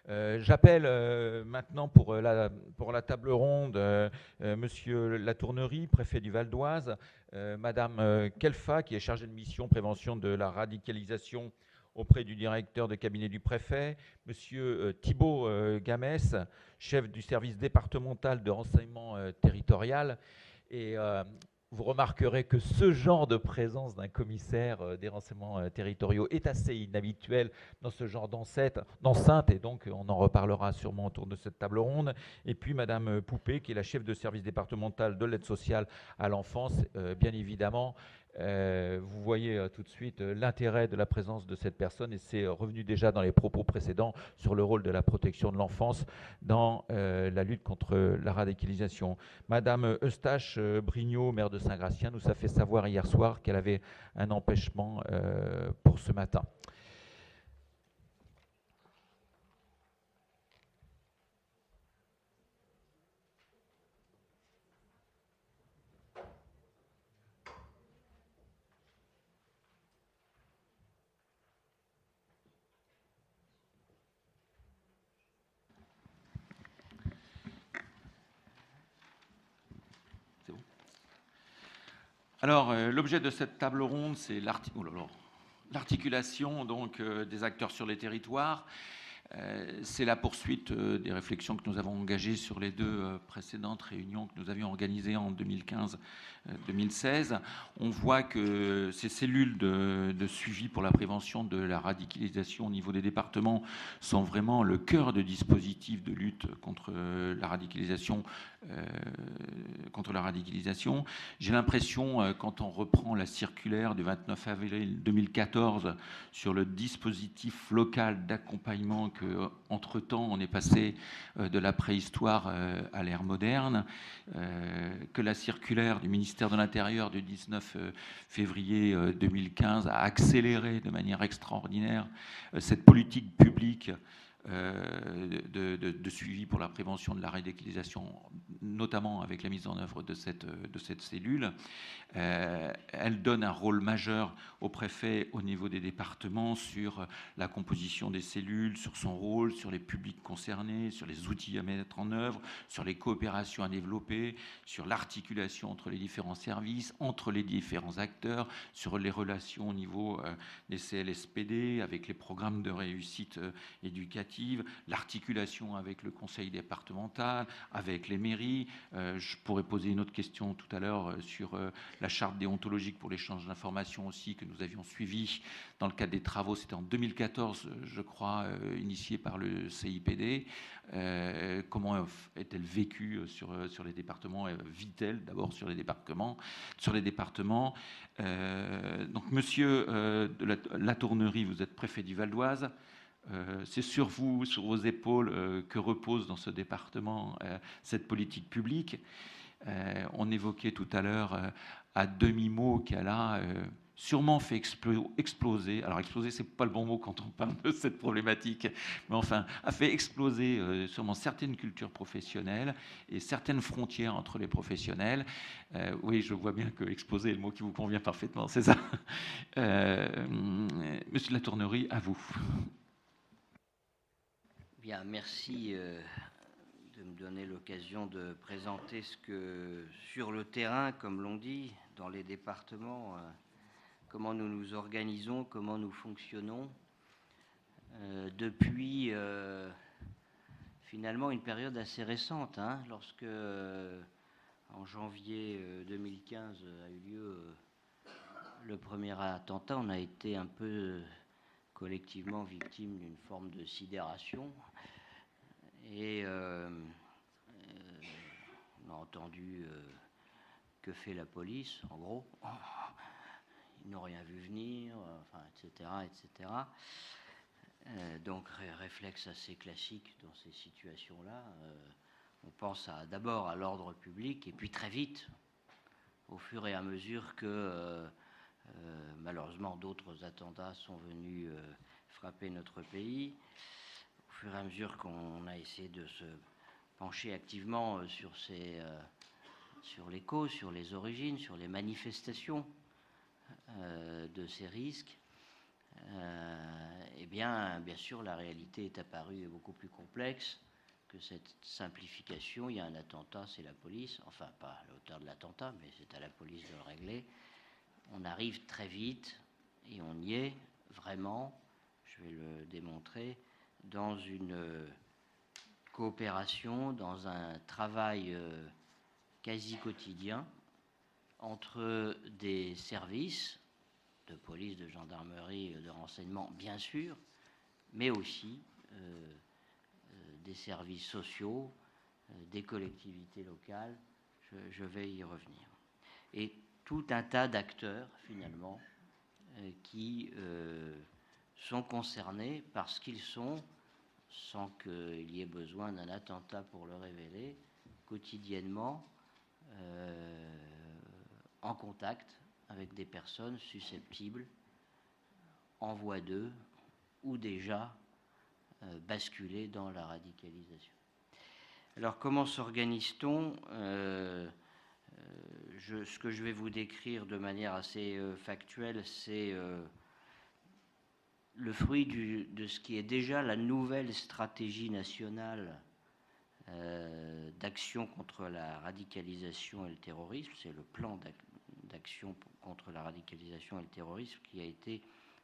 J'appelle maintenant pour la table ronde Monsieur Latournerie, préfet du Val d'Oise, Madame Kelfa, qui est chargée de mission prévention de la radicalisation auprès du directeur de cabinet du préfet, Monsieur Thibault Gamès, chef du service départemental de renseignement territorial. Et vous remarquerez que ce genre de présence d'un commissaire des renseignements territoriaux est assez inhabituel dans ce genre d'enceinte, et donc on en reparlera sûrement autour de cette table ronde. Et puis Madame Poupée, qui est la chef de service départemental de l'aide sociale à l'enfance, bien évidemment. Vous voyez tout de suite l'intérêt de la présence de cette personne, et c'est revenu déjà dans les propos précédents sur le rôle de la protection de l'enfance dans la lutte contre la radicalisation. Madame Eustache Brignot, maire de Saint-Gratien, nous a fait savoir hier soir qu'elle avait un empêchement pour ce matin. Alors, l'objet de cette table ronde, c'est l'articulation des acteurs sur les territoires. C'est la poursuite des réflexions que nous avons engagées sur les deux précédentes réunions que nous avions organisées en 2015-2016. On voit que ces cellules de suivi pour la prévention de la radicalisation au niveau des départements sont vraiment le cœur de dispositifs de lutte contre la radicalisation. J'ai l'impression, quand on reprend la circulaire du 29 avril 2014 sur le dispositif local d'accompagnement, qu'entre-temps on est passé de la préhistoire à l'ère moderne, que la circulaire du ministère de l'Intérieur du 19 février 2015 a accéléré de manière extraordinaire cette politique publique de suivi pour la prévention de la radicalisation, notamment avec la mise en œuvre de cette cellule. Elle donne un rôle majeur au préfet au niveau des départements sur la composition des cellules, sur son rôle, sur les publics concernés, sur les outils à mettre en œuvre, sur les coopérations à développer, sur l'articulation entre les différents services, entre les différents acteurs, sur les relations au niveau des CLSPD, avec les programmes de réussite éducative, l'articulation avec le conseil départemental, avec les mairies. Je pourrais poser une autre question tout à l'heure sur la charte déontologique pour l'échange d'informations aussi, que nous avions suivi dans le cadre des travaux. C'était en 2014, je crois, initié par le CIPD. Comment est-elle vécue sur les départements? Vit-elle d'abord sur les départements? Donc, monsieur de Latournerie, vous êtes préfet du Val d'Oise. C'est sur vous, sur vos épaules, que repose dans ce département cette politique publique. On évoquait tout à l'heure à demi-mot qu'elle a sûrement fait exploser, alors exploser c'est pas le bon mot quand on parle de cette problématique, mais enfin a fait exploser sûrement certaines cultures professionnelles et certaines frontières entre les professionnels. Oui, je vois bien que exploser est le mot qui vous convient parfaitement, c'est ça. Monsieur Latournerie, à vous. Bien, merci de me donner l'occasion de présenter ce que, sur le terrain, comme l'on dit, dans les départements, comment nous nous organisons, comment nous fonctionnons depuis finalement une période assez récente, lorsque en janvier 2015 a eu lieu le premier attentat. On a été un peu collectivement victime d'une forme de sidération. Et on a entendu que fait la police, en gros. Ils n'ont rien vu venir, enfin, etc., etc. Donc, réflexe assez classique dans ces situations-là. On pense d'abord à l'ordre public, et puis très vite, au fur et à mesure que malheureusement d'autres attentats sont venus frapper notre pays, au fur et à mesure qu'on a essayé de se pencher activement sur les causes, sur les origines, sur les manifestations de ces risques, eh bien sûr, la réalité est apparue beaucoup plus complexe que cette simplification. Il y a un attentat, c'est la police, enfin pas l'auteur de l'attentat, mais c'est à la police de le régler. On arrive très vite, et on y est vraiment, je vais le démontrer, dans une coopération, dans un travail quasi quotidien entre des services de police, de gendarmerie, de renseignement, bien sûr, mais aussi des services sociaux, des collectivités locales, je vais y revenir. Et tout un tas d'acteurs, finalement, qui sont concernés parce qu'ils sont, sans qu'il y ait besoin d'un attentat pour le révéler, quotidiennement en contact avec des personnes susceptibles, en voie d'eux, ou déjà basculer dans la radicalisation. Alors, comment s'organise-t-on ce que je vais vous décrire de manière assez factuelle, c'est le fruit de ce qui est déjà la nouvelle stratégie nationale d'action contre la radicalisation et le terrorisme. C'est le plan d'action contre la radicalisation et le terrorisme qui a été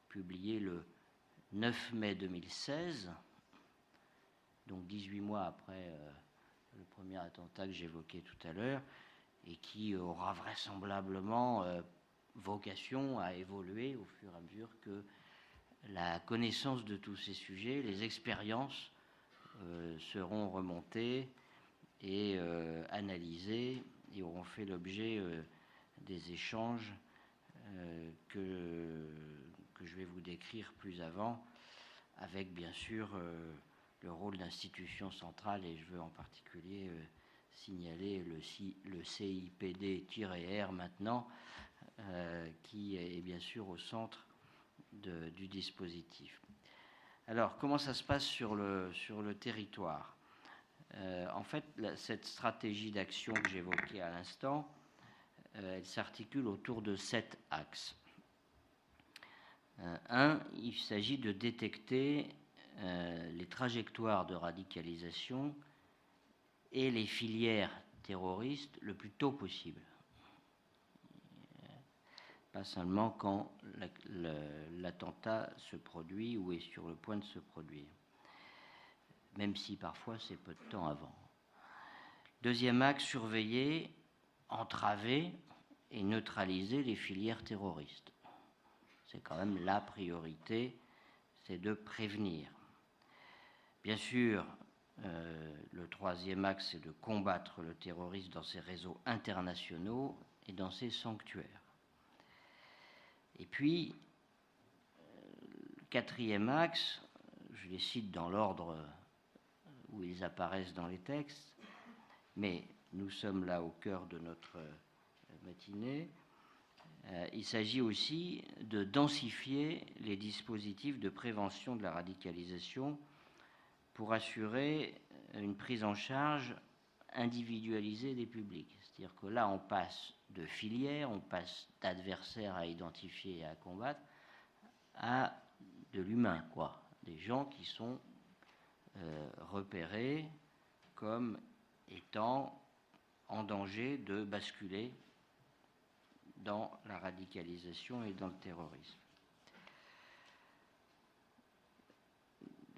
publié le 9 mai 2016, donc 18 mois après le premier attentat que j'évoquais tout à l'heure, et qui aura vraisemblablement vocation à évoluer au fur et à mesure que la connaissance de tous ces sujets, les expériences seront remontées et analysées et auront fait l'objet des échanges que je vais vous décrire plus avant, avec bien sûr le rôle d'institution centrale, et je veux en particulier signaler le CIPD-R maintenant, qui est bien sûr au centre du dispositif. Alors, comment ça se passe sur le territoire ? En fait, cette stratégie d'action que j'évoquais à l'instant, elle s'articule autour de 7 axes. Il s'agit de détecter les trajectoires de radicalisation et les filières terroristes le plus tôt possible. Pas seulement quand l'attentat se produit ou est sur le point de se produire, même si parfois c'est peu de temps avant. Deuxième axe, surveiller, entraver et neutraliser les filières terroristes. C'est quand même la priorité, c'est de prévenir. Bien sûr, le troisième axe, c'est de combattre le terrorisme dans ses réseaux internationaux et dans ses sanctuaires. Et puis, le quatrième axe, je les cite dans l'ordre où ils apparaissent dans les textes, mais nous sommes là au cœur de notre matinée. Il s'agit aussi de densifier les dispositifs de prévention de la radicalisation pour assurer une prise en charge individualisée des publics. C'est-à-dire que là, on passe de filières, on passe d'adversaires à identifier et à combattre, à de l'humain, quoi. Des gens qui sont repérés comme étant en danger de basculer dans la radicalisation et dans le terrorisme.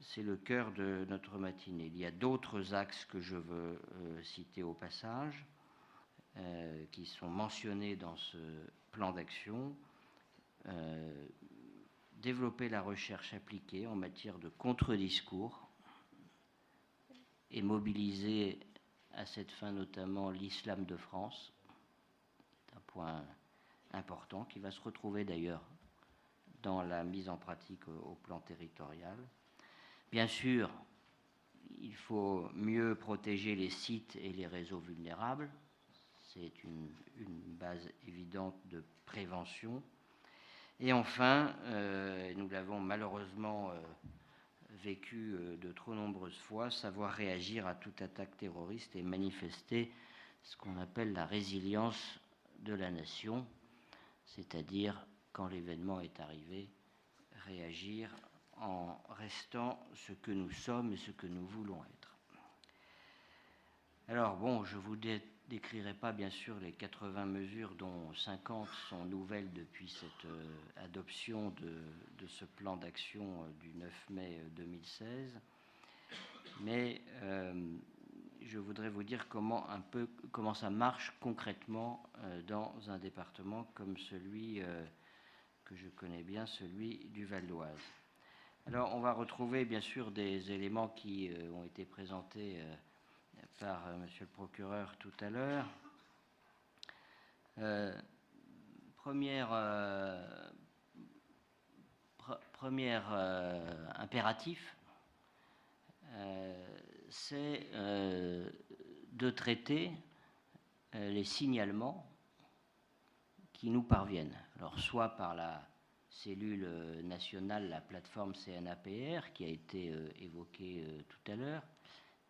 C'est le cœur de notre matinée. Il y a d'autres axes que je veux citer au passage, qui sont mentionnés dans ce plan d'action. Développer la recherche appliquée en matière de contre-discours et mobiliser à cette fin notamment l'islam de France. C'est un point important qui va se retrouver d'ailleurs dans la mise en pratique au plan territorial. Bien sûr, il faut mieux protéger les sites et les réseaux vulnérables. C'est une base évidente de prévention. Et enfin, nous l'avons malheureusement vécu de trop nombreuses fois, savoir réagir à toute attaque terroriste et manifester ce qu'on appelle la résilience de la nation, c'est-à-dire, quand l'événement est arrivé, réagir en restant ce que nous sommes et ce que nous voulons être. Alors bon, je vous décrirai pas bien sûr les 80 mesures dont 50 sont nouvelles depuis cette adoption de ce plan d'action du 9 mai 2016, mais je voudrais vous dire comment ça marche concrètement dans un département comme celui que je connais bien, celui du Val d'Oise. Alors on va retrouver bien sûr des éléments qui ont été présentés par monsieur le procureur tout à l'heure. Premier impératif, c'est de traiter les signalements qui nous parviennent. Alors soit par la cellule nationale, la plateforme CNAPR, qui a été évoquée tout à l'heure,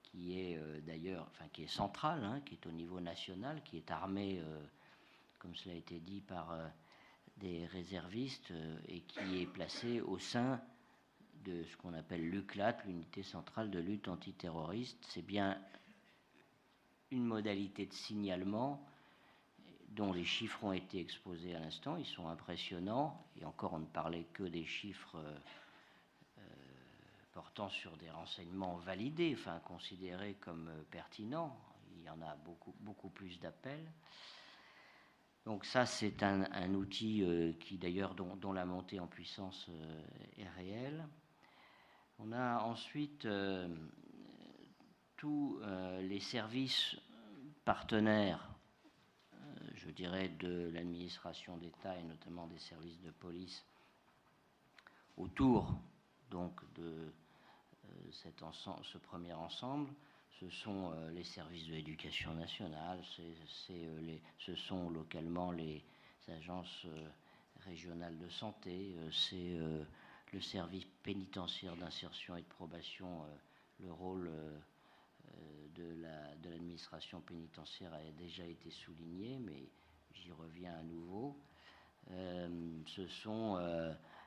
qui est d'ailleurs, qui est centrale, hein, qui est au niveau national, qui est armée, comme cela a été dit, par des réservistes et qui est placée au sein de ce qu'on appelle l'UCLAT, l'unité centrale de lutte antiterroriste. C'est bien une modalité de signalement dont les chiffres ont été exposés à l'instant. Ils sont impressionnants, et encore on ne parlait que des chiffres portant sur des renseignements validés, considérés comme pertinents. Il y en a beaucoup plus d'appels. Donc ça, c'est un outil qui d'ailleurs dont la montée en puissance est réelle. On a ensuite tous les services partenaires, je dirais, de l'administration d'État et notamment des services de police autour donc de ce premier ensemble. Ce sont les services de l'éducation nationale, ce sont localement les agences régionales de santé, c'est le service pénitentiaire d'insertion et de probation. Le rôle de l'administration pénitentiaire a déjà été souligné, mais j'y reviens à nouveau. Ce sont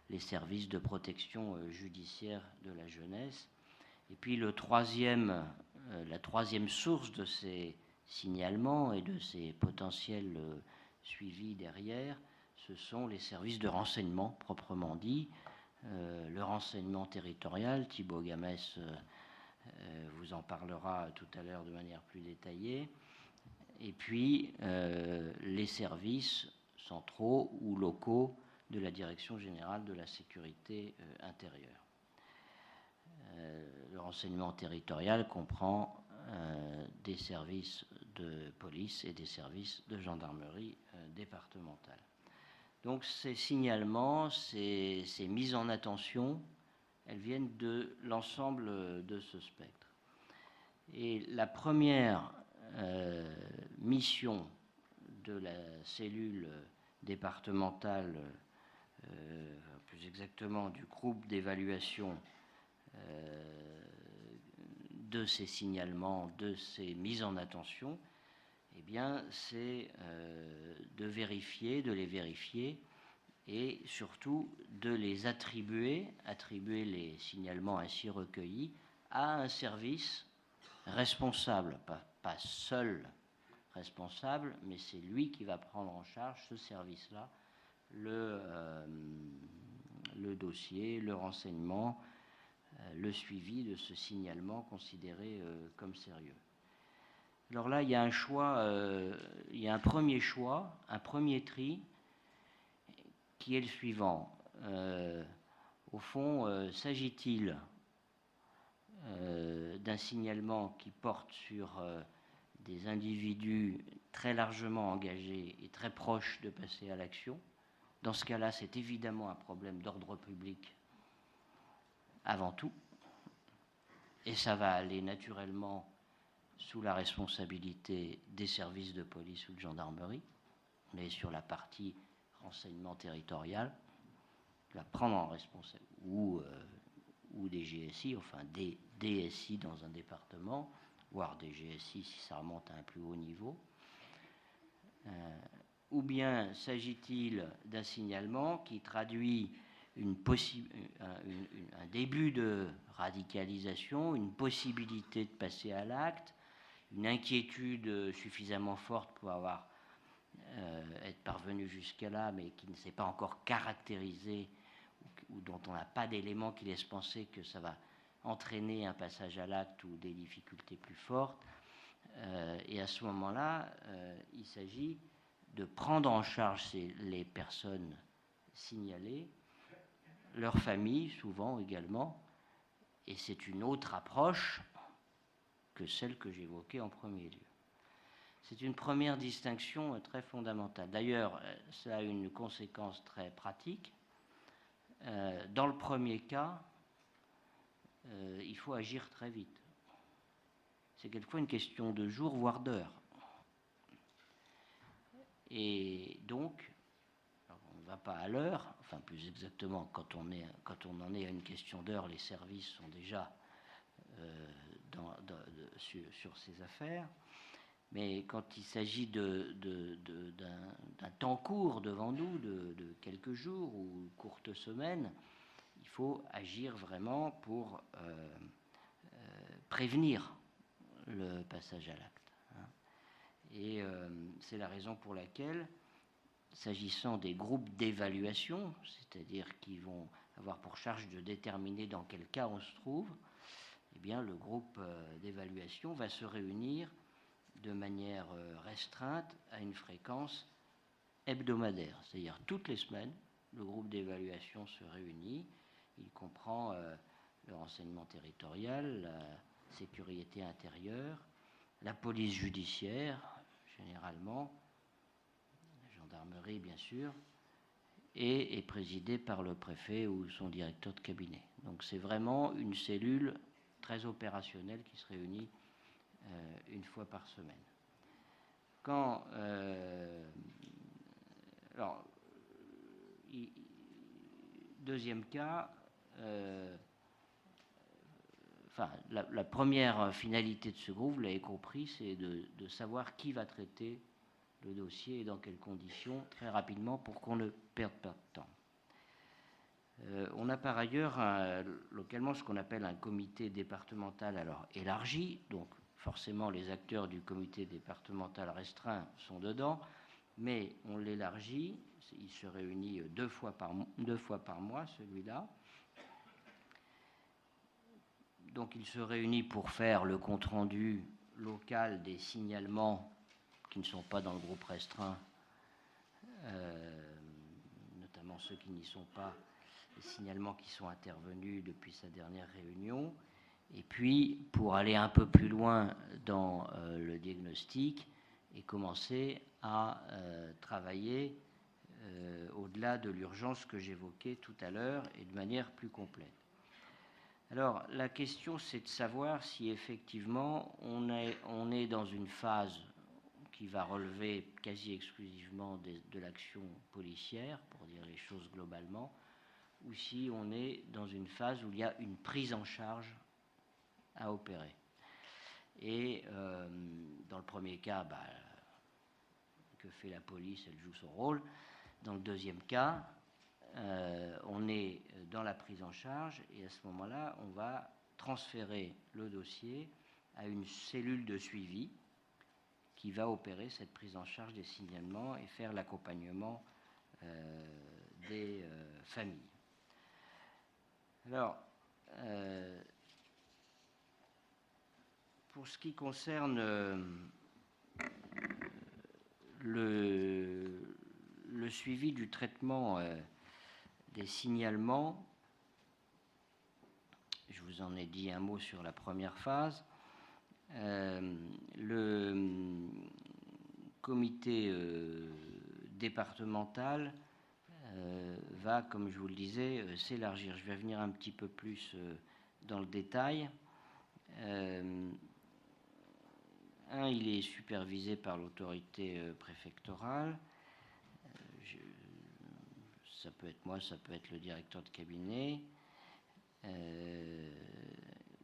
les services de protection judiciaire de la jeunesse. Et puis la troisième source de ces signalements et de ces potentiels suivis derrière, ce sont les services de renseignement proprement dit. Le renseignement territorial, Thibaut Gamès vous en parlera tout à l'heure de manière plus détaillée. Et puis les services centraux ou locaux de la Direction générale de la sécurité intérieure. Le renseignement territorial comprend des services de police et des services de gendarmerie départementale. Donc ces signalements, ces mises en attention, elles viennent de l'ensemble de ce spectre. Et la première mission de la cellule départementale, plus exactement du groupe d'évaluation de ces signalements, de ces mises en attention, eh bien, c'est de les vérifier et surtout de les attribuer les signalements ainsi recueillis à un service responsable, pas seul responsable, mais c'est lui qui va prendre en charge ce service-là, le dossier, le renseignement, le suivi de ce signalement considéré comme sérieux. Alors là, il y a un choix, il y a un premier choix, un premier tri, qui est le suivant. Au fond, s'agit-il d'un signalement qui porte sur des individus très largement engagés et très proches de passer à l'action? Dans ce cas-là, c'est évidemment un problème d'ordre public avant tout, et ça va aller naturellement sous la responsabilité des services de police ou de gendarmerie. On est sur la partie renseignement territorial, qui va prendre en responsabilité, ou des GSI, enfin des DSI dans un département, voire des GSI si ça remonte à un plus haut niveau. Ou bien s'agit-il d'un signalement qui traduit un début de radicalisation, une possibilité de passer à l'acte, une inquiétude suffisamment forte pour être parvenu jusqu'à là, mais qui ne s'est pas encore caractérisée ou dont on n'a pas d'éléments qui laissent penser que ça va entraîner un passage à l'acte ou des difficultés plus fortes. Et à ce moment-là, il s'agit de prendre en charge les personnes signalées, leurs familles souvent également, et c'est une autre approche que celle que j'évoquais en premier lieu. C'est une première distinction très fondamentale. D'ailleurs, ça a une conséquence très pratique. Dans le premier cas, il faut agir très vite. C'est quelquefois une question de jours, voire d'heures. Et donc, on ne va pas à l'heure, enfin plus exactement, quand on en est à une question d'heure, les services sont déjà sur ces affaires. Mais quand il s'agit d'un temps court devant nous, de quelques jours ou courtes semaines, il faut agir vraiment pour prévenir le passage à l'acte. Et c'est la raison pour laquelle, s'agissant des groupes d'évaluation, c'est-à-dire qui vont avoir pour charge de déterminer dans quel cas on se trouve, eh bien, le groupe d'évaluation va se réunir de manière restreinte à une fréquence hebdomadaire. C'est-à-dire toutes les semaines, le groupe d'évaluation se réunit. Il comprend le renseignement territorial, la sécurité intérieure, la police judiciaire, généralement, la gendarmerie, bien sûr, et est présidé par le préfet ou son directeur de cabinet. Donc c'est vraiment une cellule très opérationnelle qui se réunit une fois par semaine. Deuxième cas, la première finalité de ce groupe, vous l'avez compris, c'est de savoir qui va traiter le dossier et dans quelles conditions, très rapidement, pour qu'on ne perde pas de temps. On a par ailleurs localement ce qu'on appelle un comité départemental alors élargi, donc forcément les acteurs du comité départemental restreint sont dedans, mais on l'élargit, il se réunit deux fois par mois celui-là. Donc il se réunit pour faire le compte-rendu local des signalements qui ne sont pas dans le groupe restreint, notamment ceux qui n'y sont pas, les signalements qui sont intervenus depuis sa dernière réunion, et puis pour aller un peu plus loin dans le diagnostic et commencer à travailler au-delà de l'urgence que j'évoquais tout à l'heure et de manière plus complète. Alors la question c'est de savoir si effectivement on est dans une phase qui va relever quasi exclusivement de l'action policière, pour dire les choses globalement, ou si on est dans une phase où il y a une prise en charge à opérer. Et dans le premier cas, que fait la police? Elle joue son rôle. Dans le deuxième cas, on est dans la prise en charge et à ce moment-là, on va transférer le dossier à une cellule de suivi qui va opérer cette prise en charge des signalements et faire l'accompagnement des familles. Alors, pour ce qui concerne le suivi du traitement des signalements, je vous en ai dit un mot sur la première phase. Le comité départemental va, comme je vous le disais, s'élargir. Je vais venir un petit peu plus dans le détail. Il est supervisé par l'autorité préfectorale. Ça peut être moi, ça peut être le directeur de cabinet.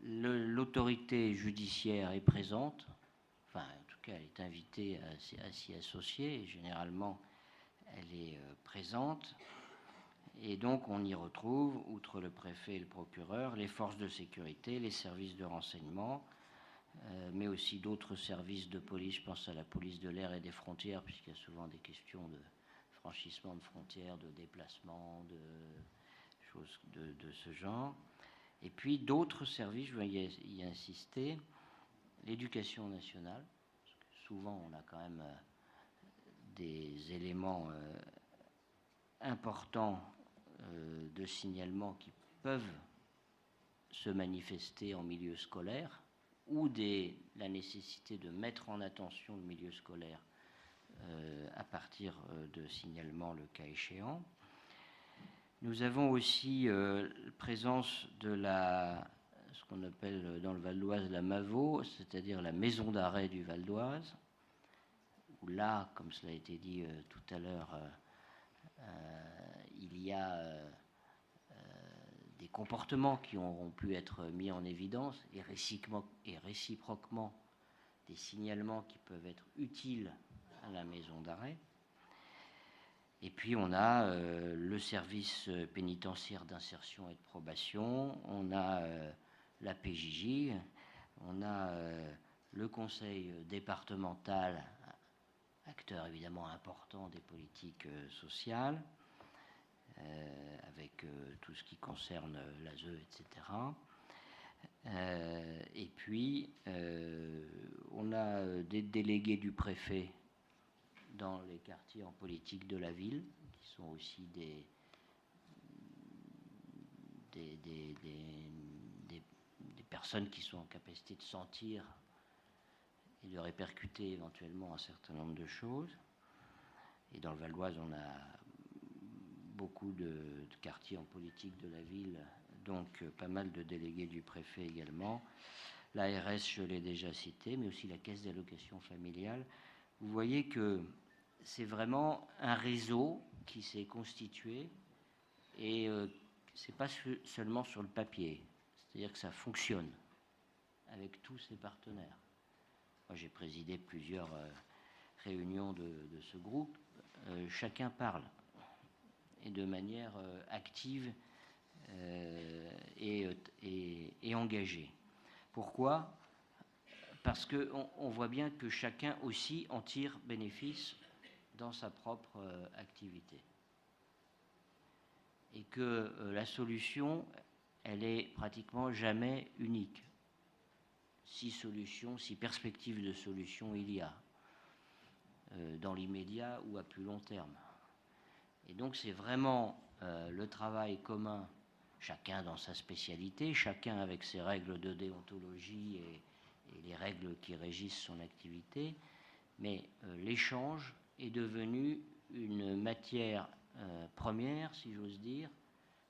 L'autorité judiciaire est présente, enfin en tout cas elle est invitée à s'y associer, et généralement elle est présente. Et donc on y retrouve, outre le préfet et le procureur, les forces de sécurité, les services de renseignement, mais aussi d'autres services de police. Je pense à la police de l'air et des frontières, puisqu'il y a souvent des questions de franchissement de frontières, de déplacement, de choses de ce genre. Et puis d'autres services, je vais y insister, l'éducation nationale, parce que souvent on a quand même des éléments importants de signalement qui peuvent se manifester en milieu scolaire, ou la nécessité de mettre en attention le milieu scolaire à partir de signalements le cas échéant. Nous avons aussi présence de ce qu'on appelle dans le Val d'Oise la MAVO, c'est-à-dire la maison d'arrêt du Val d'Oise, où là, comme cela a été dit tout à l'heure, il y a des comportements qui auront pu être mis en évidence et réciproquement des signalements qui peuvent être utiles à la maison d'arrêt. Et puis on a le service pénitentiaire d'insertion et de probation, on a la PJJ, on a le conseil départemental, acteur évidemment important des politiques sociales, avec tout ce qui concerne l'ASE, etc. Et puis, on a des délégués du préfet dans les quartiers en politique de la ville, qui sont aussi des personnes qui sont en capacité de sentir et de répercuter éventuellement un certain nombre de choses. Et dans le Val d'Oise, on a beaucoup de quartiers en politique de la ville, donc pas mal de délégués du préfet également. L'ARS, je l'ai déjà cité, mais aussi la caisse d'allocation familiale. Vous voyez que c'est vraiment un réseau qui s'est constitué et c'est pas seulement sur le papier, c'est-à-dire que ça fonctionne avec tous ses partenaires. Moi, j'ai présidé plusieurs réunions de ce groupe. Chacun parle et de manière active et engagée. Pourquoi ? Parce qu'on voit bien que chacun aussi en tire bénéfice dans sa propre activité. Et que la solution, elle est pratiquement jamais unique. Si perspectives de solutions il y a, dans l'immédiat ou à plus long terme. Et donc c'est vraiment le travail commun, chacun dans sa spécialité, chacun avec ses règles de déontologie et les règles qui régissent son activité, mais l'échange est devenu une matière première, si j'ose dire,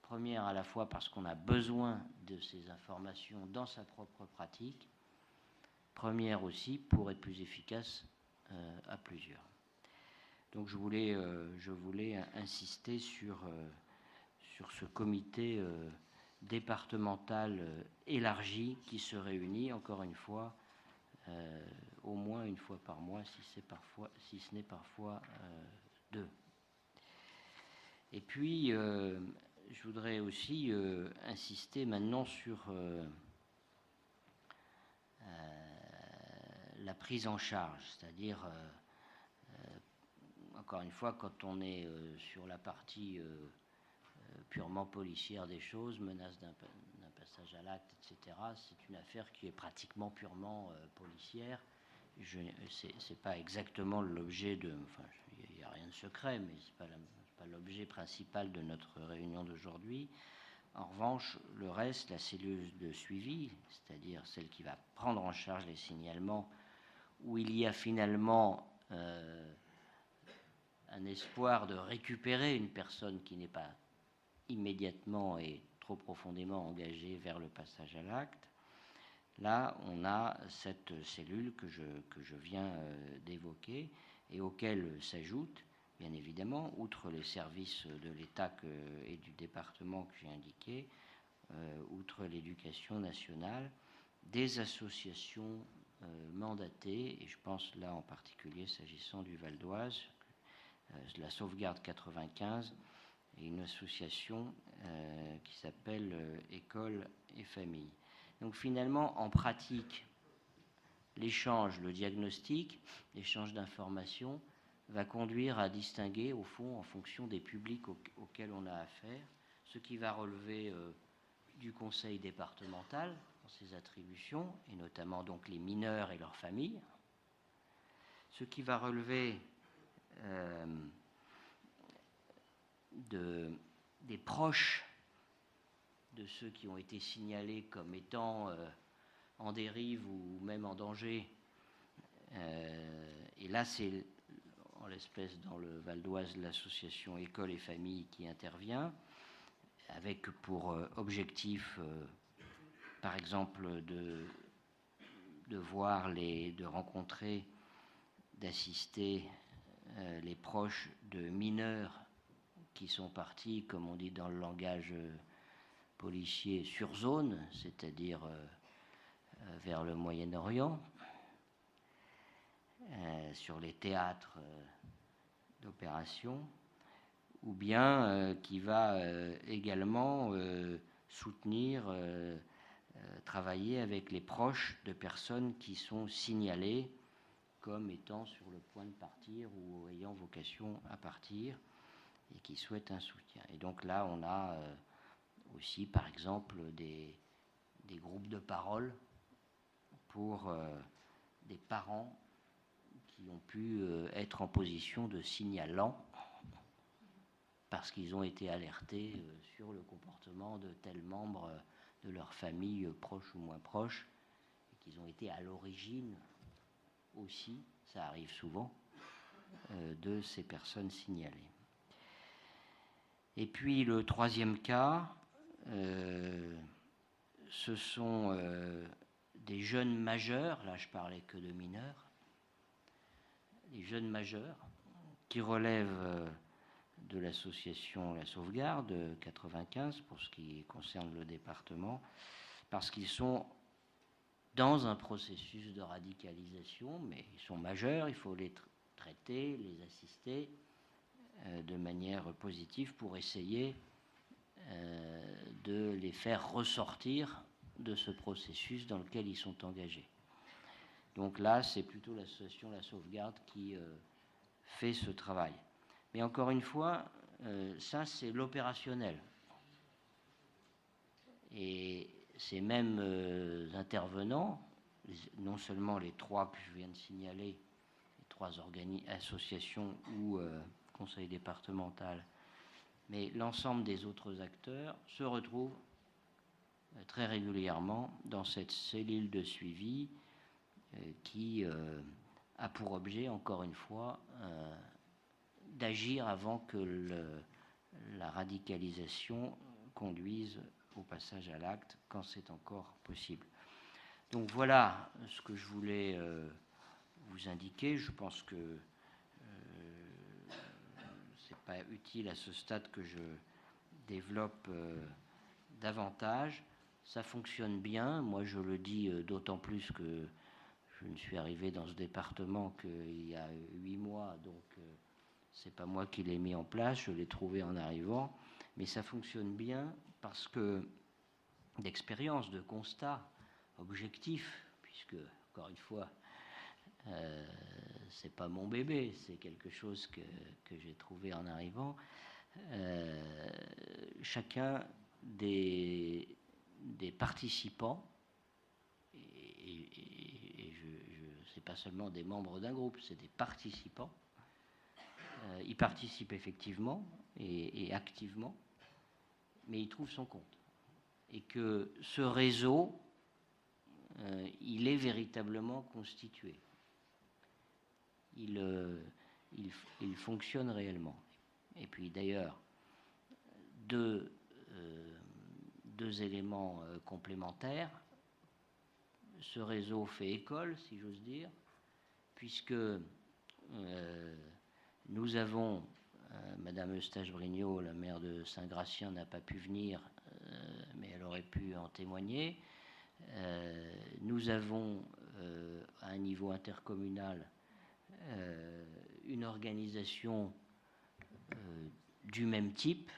première à la fois parce qu'on a besoin de ces informations dans sa propre pratique, première aussi pour être plus efficace à plusieurs. Donc je voulais insister sur ce comité départemental élargi qui se réunit, encore une fois, au moins une fois par mois, si ce n'est parfois deux. Et puis, je voudrais aussi insister maintenant sur la prise en charge, c'est-à-dire, encore une fois, quand on est sur la partie purement policière des choses, menace d'un passage à l'acte, etc., c'est une affaire qui est pratiquement purement policière. C'est pas exactement l'objet de... Enfin, il n'y a rien de secret, mais c'est pas l'objet principal de notre réunion d'aujourd'hui. En revanche, le reste, la cellule de suivi, c'est-à-dire celle qui va prendre en charge les signalements, où il y a finalement un espoir de récupérer une personne qui n'est pas immédiatement et trop profondément engagée vers le passage à l'acte. Là, on a cette cellule que je viens d'évoquer et auquel s'ajoute, bien évidemment, outre les services de l'État et du département que j'ai indiqués, outre l'éducation nationale, des associations mandatées, et je pense là en particulier s'agissant du Val d'Oise, la sauvegarde 95, et une association qui s'appelle École et Famille. Donc finalement, en pratique, l'échange, le diagnostic, l'échange d'informations va conduire à distinguer, au fond, en fonction des publics auxquels on a affaire, ce qui va relever du conseil départemental dans ses attributions, et notamment donc les mineurs et leurs familles, ce qui va relever des proches de ceux qui ont été signalés comme étant en dérive ou même en danger. Et là, c'est en l'espèce dans le Val d'Oise l'association École et Famille qui intervient, avec pour objectif, par exemple, de voir de rencontrer, d'assister les proches de mineurs qui sont partis, comme on dit dans le langage policier, sur zone, c'est-à-dire vers le Moyen-Orient, sur les théâtres d'opération, ou bien qui va également soutenir, travailler avec les proches de personnes qui sont signalées comme étant sur le point de partir ou ayant vocation à partir et qui souhaitent un soutien. Et donc là, on a aussi, par exemple, des groupes de parole pour des parents qui ont pu être en position de signalant parce qu'ils ont été alertés sur le comportement de tels membres de leur famille, proches ou moins proches, et qu'ils ont été à l'origine aussi, ça arrive souvent, de ces personnes signalées. Et puis le troisième cas, ce sont des jeunes majeurs, là je parlais que de mineurs, des jeunes majeurs qui relèvent de l'association La Sauvegarde 95 pour ce qui concerne le département, parce qu'ils sont dans un processus de radicalisation, mais ils sont majeurs, il faut les traiter, les assister de manière positive pour essayer de les faire ressortir de ce processus dans lequel ils sont engagés. Donc là, c'est plutôt l'association La Sauvegarde qui fait ce travail. Mais encore une fois, ça, c'est l'opérationnel. Et ces mêmes intervenants, non seulement les trois que je viens de signaler, les trois associations ou conseil départemental, mais l'ensemble des autres acteurs se retrouvent très régulièrement dans cette cellule de suivi qui a pour objet, encore une fois, d'agir avant que la radicalisation conduise au passage à l'acte quand c'est encore possible. Donc voilà ce que je voulais vous indiquer. Je pense que c'est pas utile à ce stade que je développe davantage. Ça fonctionne bien. Moi, je le dis d'autant plus que je ne suis arrivé dans ce département qu'il y a 8 mois, donc c'est pas moi qui l'ai mis en place, je l'ai trouvé en arrivant, mais ça fonctionne bien parce que d'expérience, de constat objectif, puisque, encore une fois, c'est pas mon bébé, c'est quelque chose que j'ai trouvé en arrivant, chacun des participants, et c'est pas seulement des membres d'un groupe, c'est des participants, il participe effectivement et activement, mais il trouve son compte. Et que ce réseau, il est véritablement constitué. Il fonctionne réellement. Et puis d'ailleurs, deux éléments complémentaires. Ce réseau fait école, si j'ose dire, puisque nous avons, Madame Eustache-Brignot, la maire de Saint-Gratien, n'a pas pu venir, mais elle aurait pu en témoigner. Nous avons, à un niveau intercommunal, une organisation du même type,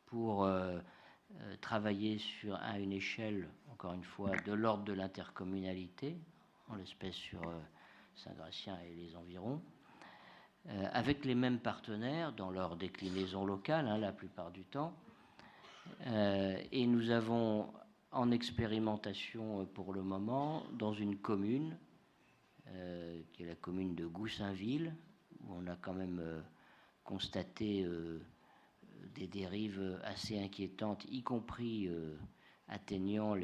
pour travailler à une échelle, encore une fois, de l'ordre de l'intercommunalité, en l'espèce sur Saint-Gratien et les environs, avec les mêmes partenaires dans leur déclinaison locale, la plupart du temps. Et nous avons en expérimentation pour le moment dans une commune, qui est la commune de Goussainville, où on a quand même constaté des dérives assez inquiétantes, y compris atteignant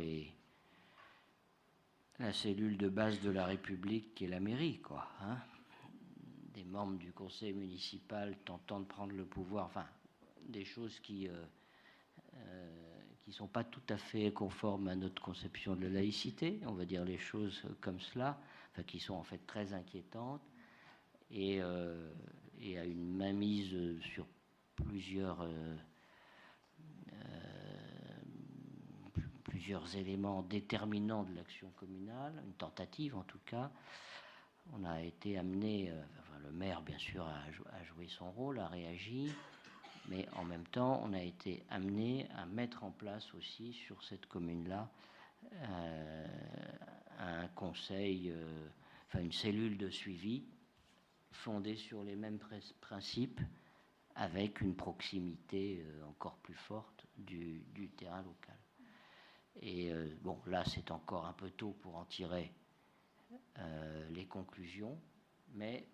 la cellule de base de la République qui est la mairie, quoi. Des membres du conseil municipal tentant de prendre le pouvoir, enfin, des choses qui sont pas tout à fait conformes à notre conception de la laïcité, on va dire les choses comme cela, enfin, qui sont en fait très inquiétantes, et à une mainmise sur plusieurs éléments déterminants de l'action communale, une tentative en tout cas. On a été amené, enfin, le maire bien sûr a joué son rôle, a réagi, mais en même temps on a été amené à mettre en place aussi sur cette commune-là un conseil, enfin une cellule de suivi fondée sur les mêmes principes, avec une proximité encore plus forte du terrain local. Et bon, là, c'est encore un peu tôt pour en tirer les conclusions, mais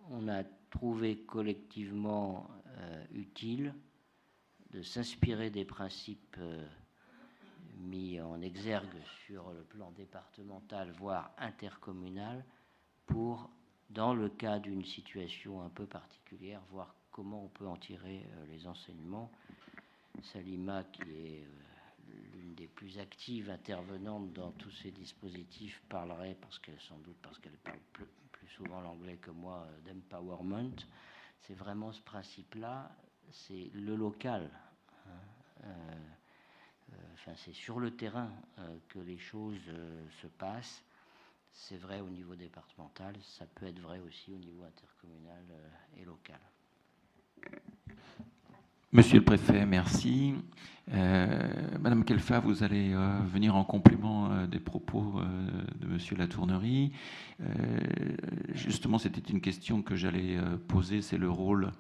on a trouvé collectivement utile de s'inspirer des principes mis en exergue sur le plan départemental, voire intercommunal, pour, dans le cas d'une situation un peu particulière, voir comment on peut en tirer les enseignements. Salima, qui est l'une des plus actives intervenantes dans tous ces dispositifs, parlerait, parce qu'elle parle plus souvent l'anglais que moi, d'empowerment. C'est vraiment ce principe-là, c'est le local. Enfin, c'est sur le terrain que les choses se passent. C'est vrai au niveau départemental, ça peut être vrai aussi au niveau intercommunal et local. Monsieur le préfet, merci. Madame Khelfa, vous allez venir en complément des propos de Monsieur Latournerie. Justement, c'était une question que j'allais poser, c'est le rôle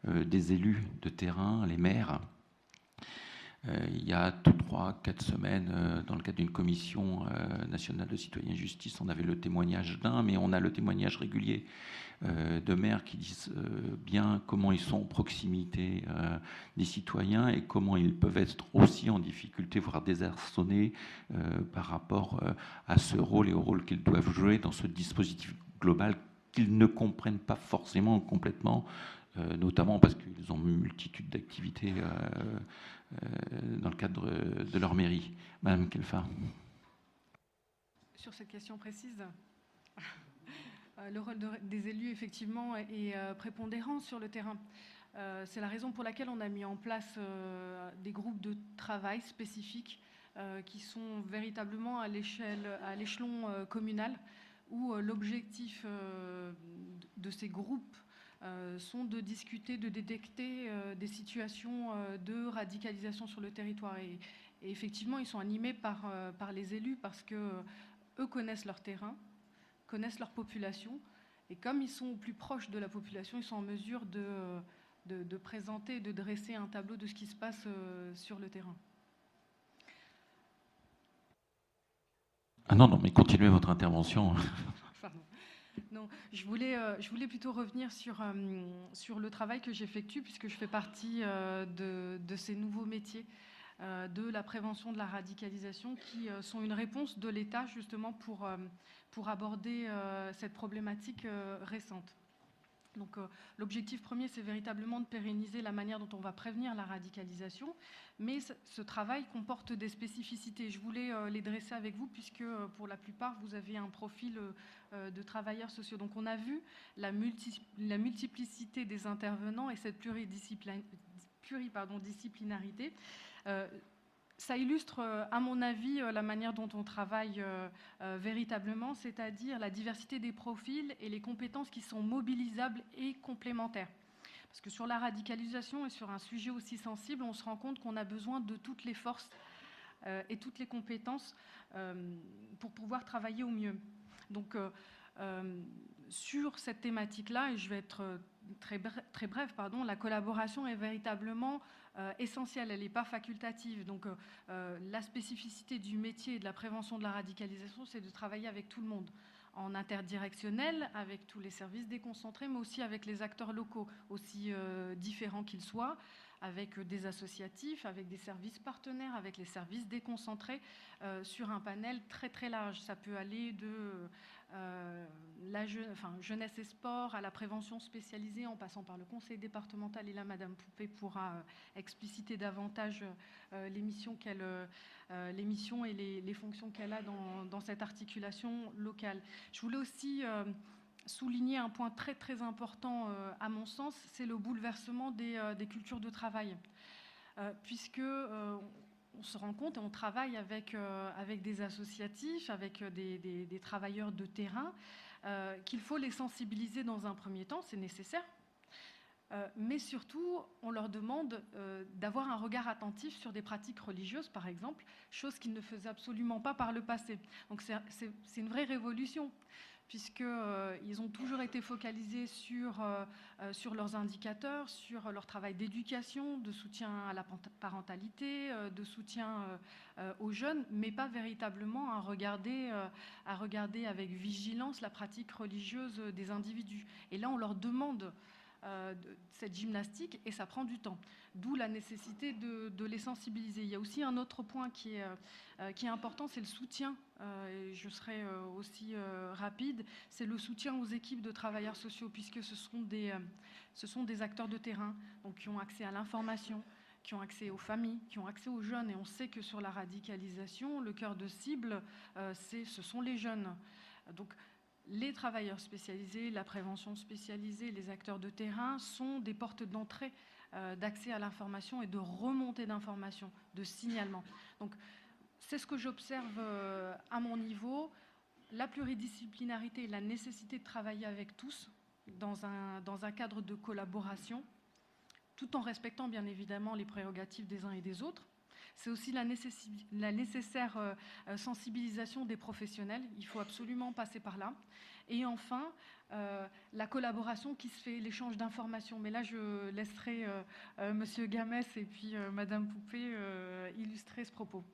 des élus de terrain, les maires. Il y a 3-4 semaines, dans le cadre d'une commission nationale de citoyen et justice, on avait le témoignage d'un, mais on a le témoignage régulier de maires qui disent bien comment ils sont en proximité des citoyens et comment ils peuvent être aussi en difficulté, voire désarçonnés par rapport à ce rôle et au rôle qu'ils doivent jouer dans ce dispositif global qu'ils ne comprennent pas forcément complètement, notamment parce qu'ils ont une multitude d'activités dans le cadre de leur mairie. Madame Khelfa. Sur cette question précise, le rôle des élus, effectivement, est prépondérant sur le terrain. C'est la raison pour laquelle on a mis en place des groupes de travail spécifiques qui sont véritablement à l'échelon communal, où l'objectif de ces groupes sont de discuter, de détecter des situations de radicalisation sur le territoire. Et effectivement, ils sont animés par les élus parce qu'eux connaissent leur terrain, connaissent leur population, et comme ils sont plus proches de la population, ils sont en mesure de présenter, de dresser un tableau de ce qui se passe sur le terrain. Ah non, mais continuez votre intervention. Pardon. Non, je voulais plutôt revenir sur le travail que j'effectue, puisque je fais partie de ces nouveaux métiers de la prévention de la radicalisation, qui sont une réponse de l'État justement pour aborder cette problématique récente. Donc l'objectif premier, c'est véritablement de pérenniser la manière dont on va prévenir la radicalisation, mais ce travail comporte des spécificités. Je voulais les dresser avec vous, puisque pour la plupart, vous avez un profil de travailleurs sociaux. Donc on a vu la multiplicité des intervenants et cette pluridisciplinarité. Ça illustre, à mon avis, la manière dont on travaille véritablement, c'est-à-dire la diversité des profils et les compétences qui sont mobilisables et complémentaires. Parce que sur la radicalisation et sur un sujet aussi sensible, on se rend compte qu'on a besoin de toutes les forces et toutes les compétences pour pouvoir travailler au mieux. Donc, sur cette thématique-là, et je vais être très brève, la collaboration est véritablement essentielle, elle n'est pas facultative. Donc, la spécificité du métier et de la prévention de la radicalisation, c'est de travailler avec tout le monde, en interdirectionnel, avec tous les services déconcentrés, mais aussi avec les acteurs locaux, aussi différents qu'ils soient, avec des associatifs, avec des services partenaires, avec les services déconcentrés, sur un panel très très large. Ça peut aller de la jeunesse et sport à la prévention spécialisée, en passant par le conseil départemental. Et là, Madame Poupée pourra expliciter davantage les missions et les fonctions qu'elle a dans cette articulation locale. Je voulais aussi souligner un point très très important à mon sens, c'est le bouleversement des cultures de travail. Puisque on se rend compte et on travaille avec des associatifs, avec des travailleurs de terrain, qu'il faut les sensibiliser dans un premier temps, c'est nécessaire. Mais surtout, on leur demande d'avoir un regard attentif sur des pratiques religieuses, par exemple, chose qu'ils ne faisaient absolument pas par le passé. Donc c'est une vraie révolution, puisqu'ils ont toujours été focalisés sur leurs indicateurs, sur leur travail d'éducation, de soutien à la parentalité, de soutien aux jeunes, mais pas véritablement à regarder avec vigilance la pratique religieuse des individus. Et là, on leur demande cette gymnastique et ça prend du temps. D'où la nécessité de les sensibiliser. Il y a aussi un autre point qui est important, c'est le soutien. Et je serai aussi rapide. C'est le soutien aux équipes de travailleurs sociaux, puisque ce sont des acteurs de terrain, donc qui ont accès à l'information, qui ont accès aux familles, qui ont accès aux jeunes. Et on sait que sur la radicalisation, le cœur de cible, ce sont les jeunes. Donc, les travailleurs spécialisés, la prévention spécialisée, les acteurs de terrain sont des portes d'entrée d'accès à l'information et de remontée d'informations, de signalement. Donc, c'est ce que j'observe à mon niveau. La pluridisciplinarité et la nécessité de travailler avec tous dans un cadre de collaboration, tout en respectant bien évidemment les prérogatives des uns et des autres. C'est aussi la nécessaire sensibilisation des professionnels. Il faut absolument passer par là. Et enfin, la collaboration qui se fait, l'échange d'informations. Mais là, je laisserai Monsieur Gamès et puis Madame Poupée illustrer ce propos.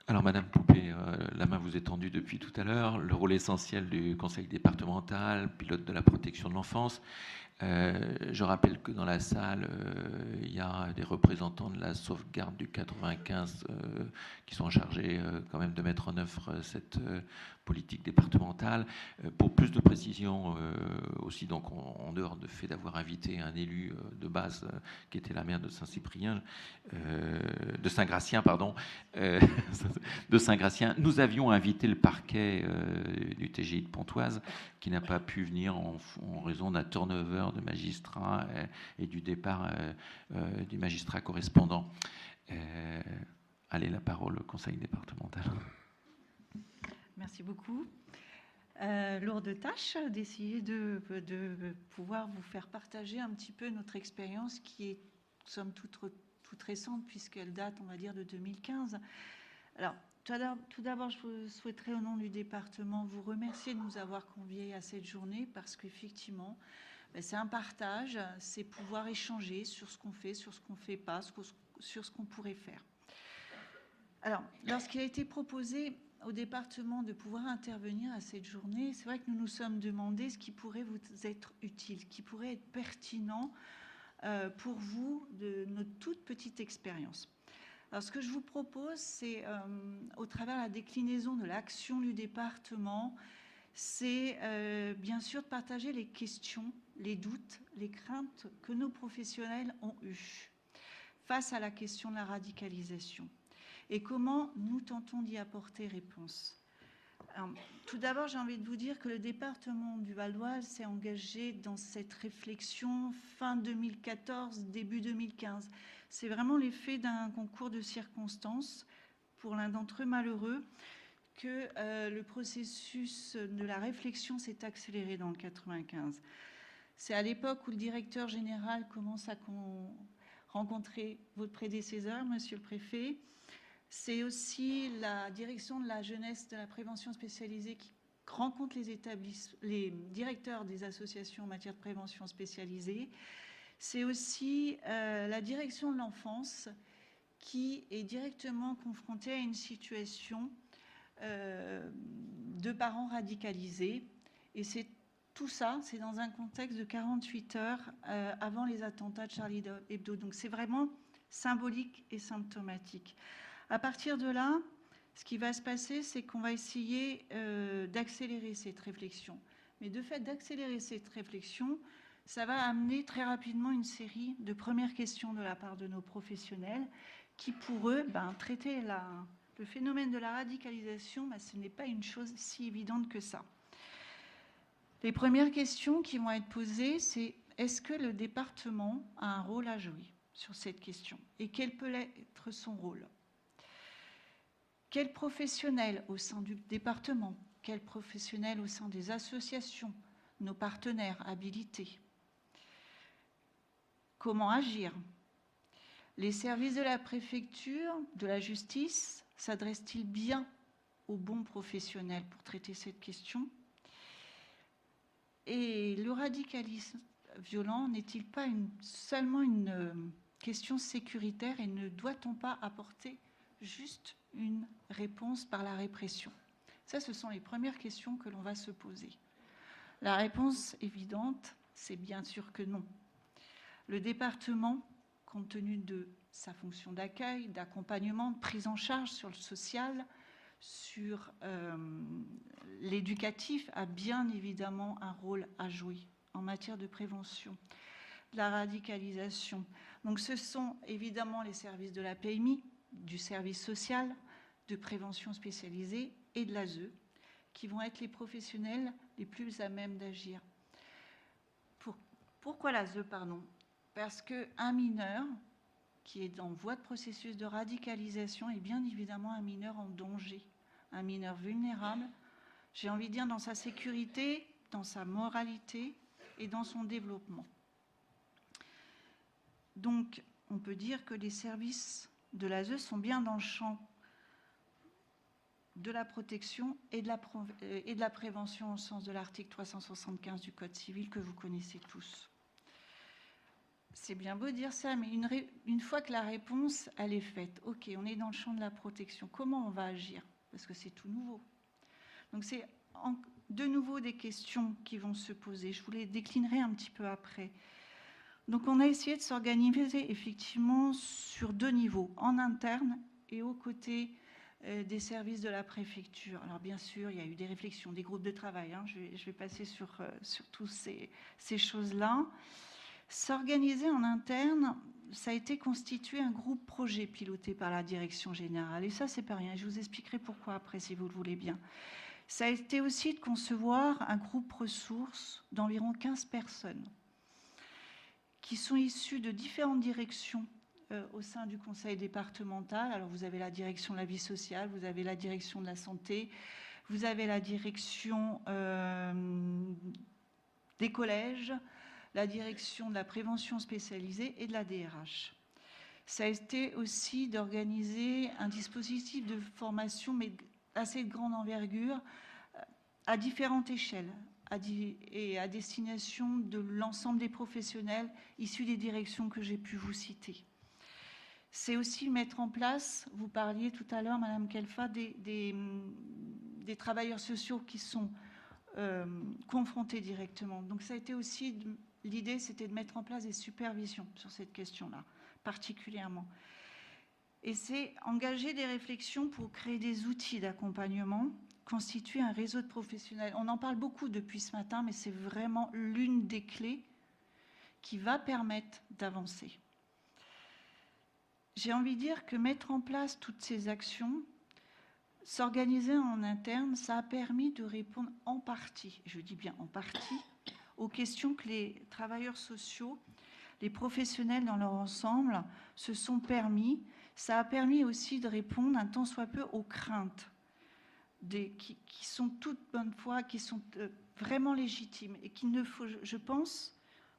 Alors, Madame Poupée, la main vous est tendue depuis tout à l'heure. Le rôle essentiel du conseil départemental, pilote de la protection de l'enfance. Je rappelle que dans la salle, il y a des représentants de la sauvegarde du 95 qui sont chargés quand même de mettre en œuvre cette politique départementale. Pour plus de précision aussi, donc en dehors du fait d'avoir invité un élu de base qui était la maire de Saint-Cyprien, de Saint-Gratien, pardon, de Saint-Gratien, nous avions invité le parquet du TGI de Pontoise qui n'a pas pu venir en raison d'un turnover de magistrats et du départ du magistrat correspondant. Allez, la parole au conseil départemental. Merci beaucoup. Lourde tâche d'essayer de pouvoir vous faire partager un petit peu notre expérience qui est, somme toute récente puisqu'elle date, on va dire, de 2015. Alors, tout d'abord, je souhaiterais, au nom du département, vous remercier de nous avoir conviés à cette journée parce qu'effectivement, c'est un partage, c'est pouvoir échanger sur ce qu'on fait, sur ce qu'on ne fait pas, sur ce qu'on pourrait faire. Alors, lorsqu'il a été proposé au département de pouvoir intervenir à cette journée, c'est vrai que nous nous sommes demandé ce qui pourrait vous être utile, ce qui pourrait être pertinent pour vous de notre toute petite expérience. Alors, ce que je vous propose, c'est, au travers de la déclinaison de l'action du département, c'est bien sûr de partager les questions, les doutes, les craintes que nos professionnels ont eues face à la question de la radicalisation et comment nous tentons d'y apporter réponse. Alors, tout d'abord, j'ai envie de vous dire que le département du Val-d'Oise s'est engagé dans cette réflexion fin 2014, début 2015. C'est vraiment l'effet d'un concours de circonstances, pour l'un d'entre eux malheureux, que le processus de la réflexion s'est accéléré dans le 95. C'est à l'époque où le directeur général commence à rencontrer votre prédécesseur, monsieur le préfet. C'est aussi la direction de la jeunesse de la prévention spécialisée qui rencontre les directeurs des associations en matière de prévention spécialisée. C'est aussi la direction de l'enfance qui est directement confrontée à une situation de parents radicalisés. Et c'est tout ça, c'est dans un contexte de 48 heures avant les attentats de Charlie Hebdo. Donc c'est vraiment symbolique et symptomatique. À partir de là, ce qui va se passer, c'est qu'on va essayer d'accélérer cette réflexion. Mais de fait d'accélérer cette réflexion, ça va amener très rapidement une série de premières questions de la part de nos professionnels qui, pour eux, traiter le phénomène de la radicalisation, ce n'est pas une chose si évidente que ça. Les premières questions qui vont être posées, c'est est-ce que le département a un rôle à jouer sur cette question? Et quel peut être son rôle? Quels professionnels au sein du département? Quels professionnels au sein des associations, nos partenaires habilités? Comment agir? Les services de la préfecture, de la justice, s'adressent-ils bien aux bons professionnels pour traiter cette question? Et le radicalisme violent n'est-il pas seulement une question sécuritaire et ne doit-on pas apporter juste une réponse par la répression? Ça, ce sont les premières questions que l'on va se poser. La réponse évidente, c'est bien sûr que non. Le département, compte tenu de sa fonction d'accueil, d'accompagnement, de prise en charge sur le social, sur l'éducatif, a bien évidemment un rôle à jouer en matière de prévention de la radicalisation. Donc ce sont évidemment les services de la PMI, du service social, de prévention spécialisée et de l'ASE qui vont être les professionnels les plus à même d'agir. Pourquoi l'ASE, pardon? Parce qu'un mineur qui est en voie de processus de radicalisation est bien évidemment un mineur en danger, un mineur vulnérable, j'ai envie de dire dans sa sécurité, dans sa moralité et dans son développement. Donc, on peut dire que les services de l'ASE sont bien dans le champ de la protection et de la prévention au sens de l'article 375 du Code civil que vous connaissez tous. C'est bien beau dire ça, mais une fois que la réponse, elle est faite, ok, on est dans le champ de la protection, comment on va agir? Parce que c'est tout nouveau. Donc c'est de nouveau des questions qui vont se poser. Je vous les déclinerai un petit peu après. Donc on a essayé de s'organiser effectivement sur deux niveaux, en interne et aux côtés des services de la préfecture. Alors bien sûr, il y a eu des réflexions, des groupes de travail. Je vais passer sur toutes ces choses-là. S'organiser en interne, ça a été constitué un groupe projet piloté par la direction générale. Et ça, c'est pas rien. Je vous expliquerai pourquoi après, si vous le voulez bien. Ça a été aussi de concevoir un groupe ressources d'environ 15 personnes qui sont issues de différentes directions au sein du conseil départemental. Alors, vous avez la direction de la vie sociale, vous avez la direction de la santé, vous avez la direction des collèges, la direction de la prévention spécialisée et de la DRH. Ça a été aussi d'organiser un dispositif de formation, mais assez de grande envergure, à différentes échelles et à destination de l'ensemble des professionnels issus des directions que j'ai pu vous citer. C'est aussi mettre en place, vous parliez tout à l'heure, Madame Kelfa, des travailleurs sociaux qui sont confrontés directement. Donc ça a été aussi... L'idée, c'était de mettre en place des supervisions sur cette question-là, particulièrement. Et c'est engager des réflexions pour créer des outils d'accompagnement, constituer un réseau de professionnels. On en parle beaucoup depuis ce matin, mais c'est vraiment l'une des clés qui va permettre d'avancer. J'ai envie de dire que mettre en place toutes ces actions, s'organiser en interne, ça a permis de répondre en partie, je dis bien en partie, aux questions que les travailleurs sociaux, les professionnels dans leur ensemble se sont permis. Ça a permis aussi de répondre un tant soit peu aux craintes qui sont toutes bonne foi, qui sont vraiment légitimes et qu'il ne faut, je pense,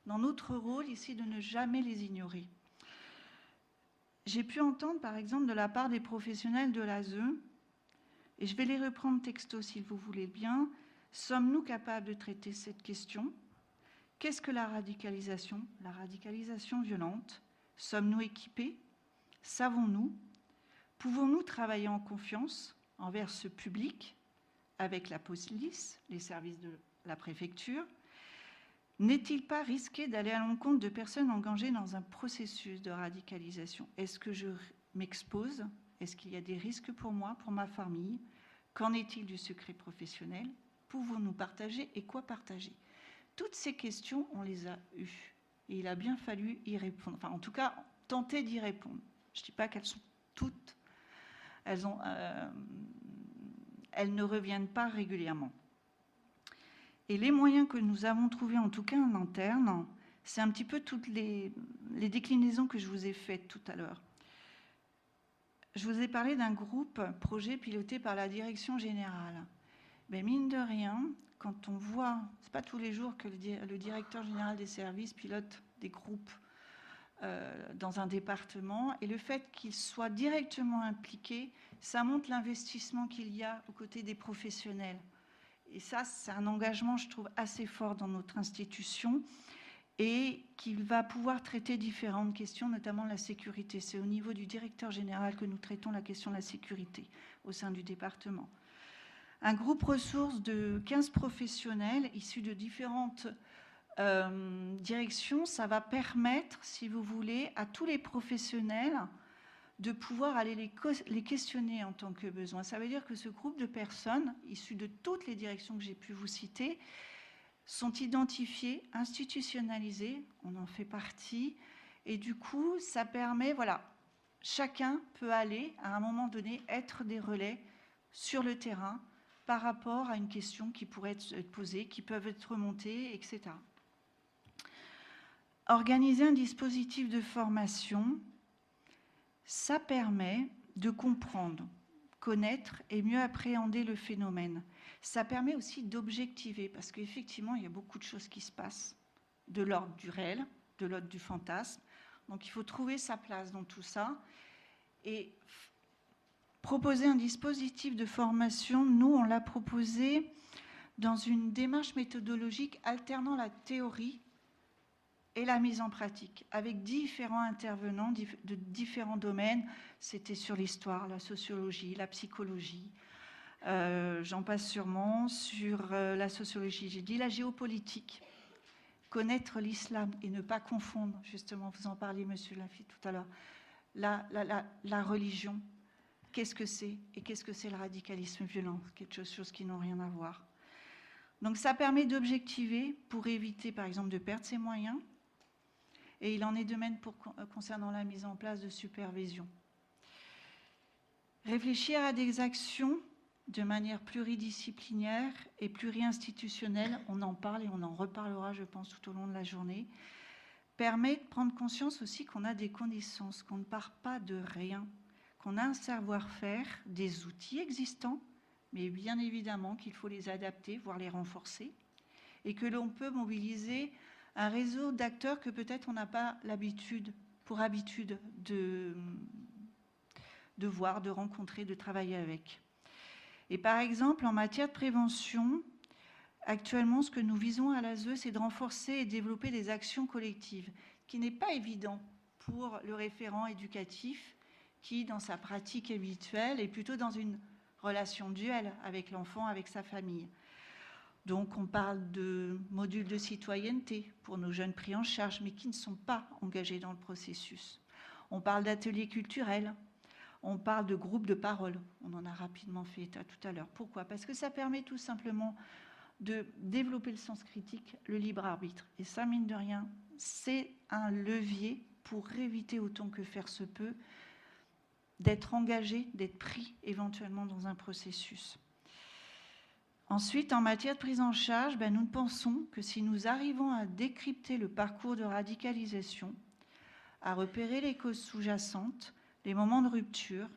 dans notre rôle ici de ne jamais les ignorer. J'ai pu entendre, par exemple, de la part des professionnels de l'ASE, et je vais les reprendre texto si vous voulez bien, sommes-nous capables de traiter cette question? Qu'est-ce que la radicalisation violente? Sommes-nous équipés? Savons-nous? Pouvons-nous travailler en confiance envers ce public, avec la police, les services de la préfecture? N'est-il pas risqué d'aller à l'encontre de personnes engagées dans un processus de radicalisation? Est-ce que je m'expose? Est-ce qu'il y a des risques pour moi, pour ma famille? Qu'en est-il du secret professionnel? Pouvons-nous partager et quoi partager? Toutes ces questions, on les a eues. Et il a bien fallu y répondre. Enfin, en tout cas, tenter d'y répondre. Je ne dis pas qu'elles sont toutes. Elles ne reviennent pas régulièrement. Et les moyens que nous avons trouvés, en tout cas en interne, c'est un petit peu toutes les déclinaisons que je vous ai faites tout à l'heure. Je vous ai parlé d'un groupe projet piloté par la direction générale. Mais mine de rien, quand on voit, c'est pas tous les jours que le directeur général des services pilote des groupes dans un département, et le fait qu'il soit directement impliqué, ça montre l'investissement qu'il y a aux côtés des professionnels. Et ça, c'est un engagement, je trouve, assez fort dans notre institution et qu'il va pouvoir traiter différentes questions, notamment la sécurité. C'est au niveau du directeur général que nous traitons la question de la sécurité au sein du département. Un groupe ressources de 15 professionnels issus de différentes directions, ça va permettre, si vous voulez, à tous les professionnels de pouvoir aller les questionner en tant que besoin. Ça veut dire que ce groupe de personnes, issues de toutes les directions que j'ai pu vous citer, sont identifiées, institutionnalisées, on en fait partie, et du coup, ça permet, voilà, chacun peut aller, à un moment donné, être des relais sur le terrain par rapport à une question qui pourrait être posée, qui peuvent être remontées, etc. Organiser un dispositif de formation, ça permet de comprendre, connaître et mieux appréhender le phénomène. Ça permet aussi d'objectiver, parce qu'effectivement, il y a beaucoup de choses qui se passent, de l'ordre du réel, de l'ordre du fantasme. Donc, il faut trouver sa place dans tout ça. Et proposer un dispositif de formation, nous, on l'a proposé dans une démarche méthodologique alternant la théorie et la mise en pratique, avec différents intervenants de différents domaines. C'était sur l'histoire, la sociologie, la psychologie, j'en passe sûrement, sur la sociologie, j'ai dit la géopolitique, connaître l'islam et ne pas confondre, justement, vous en parliez, monsieur Lafitte, tout à l'heure, la religion, qu'est-ce que c'est et qu'est-ce que c'est le radicalisme violent, quelque chose qui n'ont rien à voir. Donc ça permet d'objectiver pour éviter, par exemple, de perdre ses moyens. Et il en est de même concernant la mise en place de supervision. Réfléchir à des actions de manière pluridisciplinaire et pluri-institutionnelle, on en parle et on en reparlera, je pense, tout au long de la journée, permet de prendre conscience aussi qu'on a des connaissances, qu'on ne part pas de rien, qu'on a un savoir-faire, des outils existants, mais bien évidemment qu'il faut les adapter, voire les renforcer, et que l'on peut mobiliser un réseau d'acteurs que peut-être on n'a pas pour habitude de voir, de rencontrer, de travailler avec. Et par exemple, en matière de prévention, actuellement, ce que nous visons à l'ASE, c'est de renforcer et développer des actions collectives, qui n'est pas évident pour le référent éducatif, qui, dans sa pratique habituelle, est plutôt dans une relation duelle avec l'enfant, avec sa famille. Donc, on parle de modules de citoyenneté pour nos jeunes pris en charge, mais qui ne sont pas engagés dans le processus. On parle d'ateliers culturels, on parle de groupes de parole. On en a rapidement fait état tout à l'heure. Pourquoi? Parce que ça permet tout simplement de développer le sens critique, le libre arbitre. Et ça, mine de rien, c'est un levier pour éviter autant que faire se peut d'être engagé, d'être pris éventuellement dans un processus. Ensuite, en matière de prise en charge, nous pensons que si nous arrivons à décrypter le parcours de radicalisation, à repérer les causes sous-jacentes, les moments de rupture,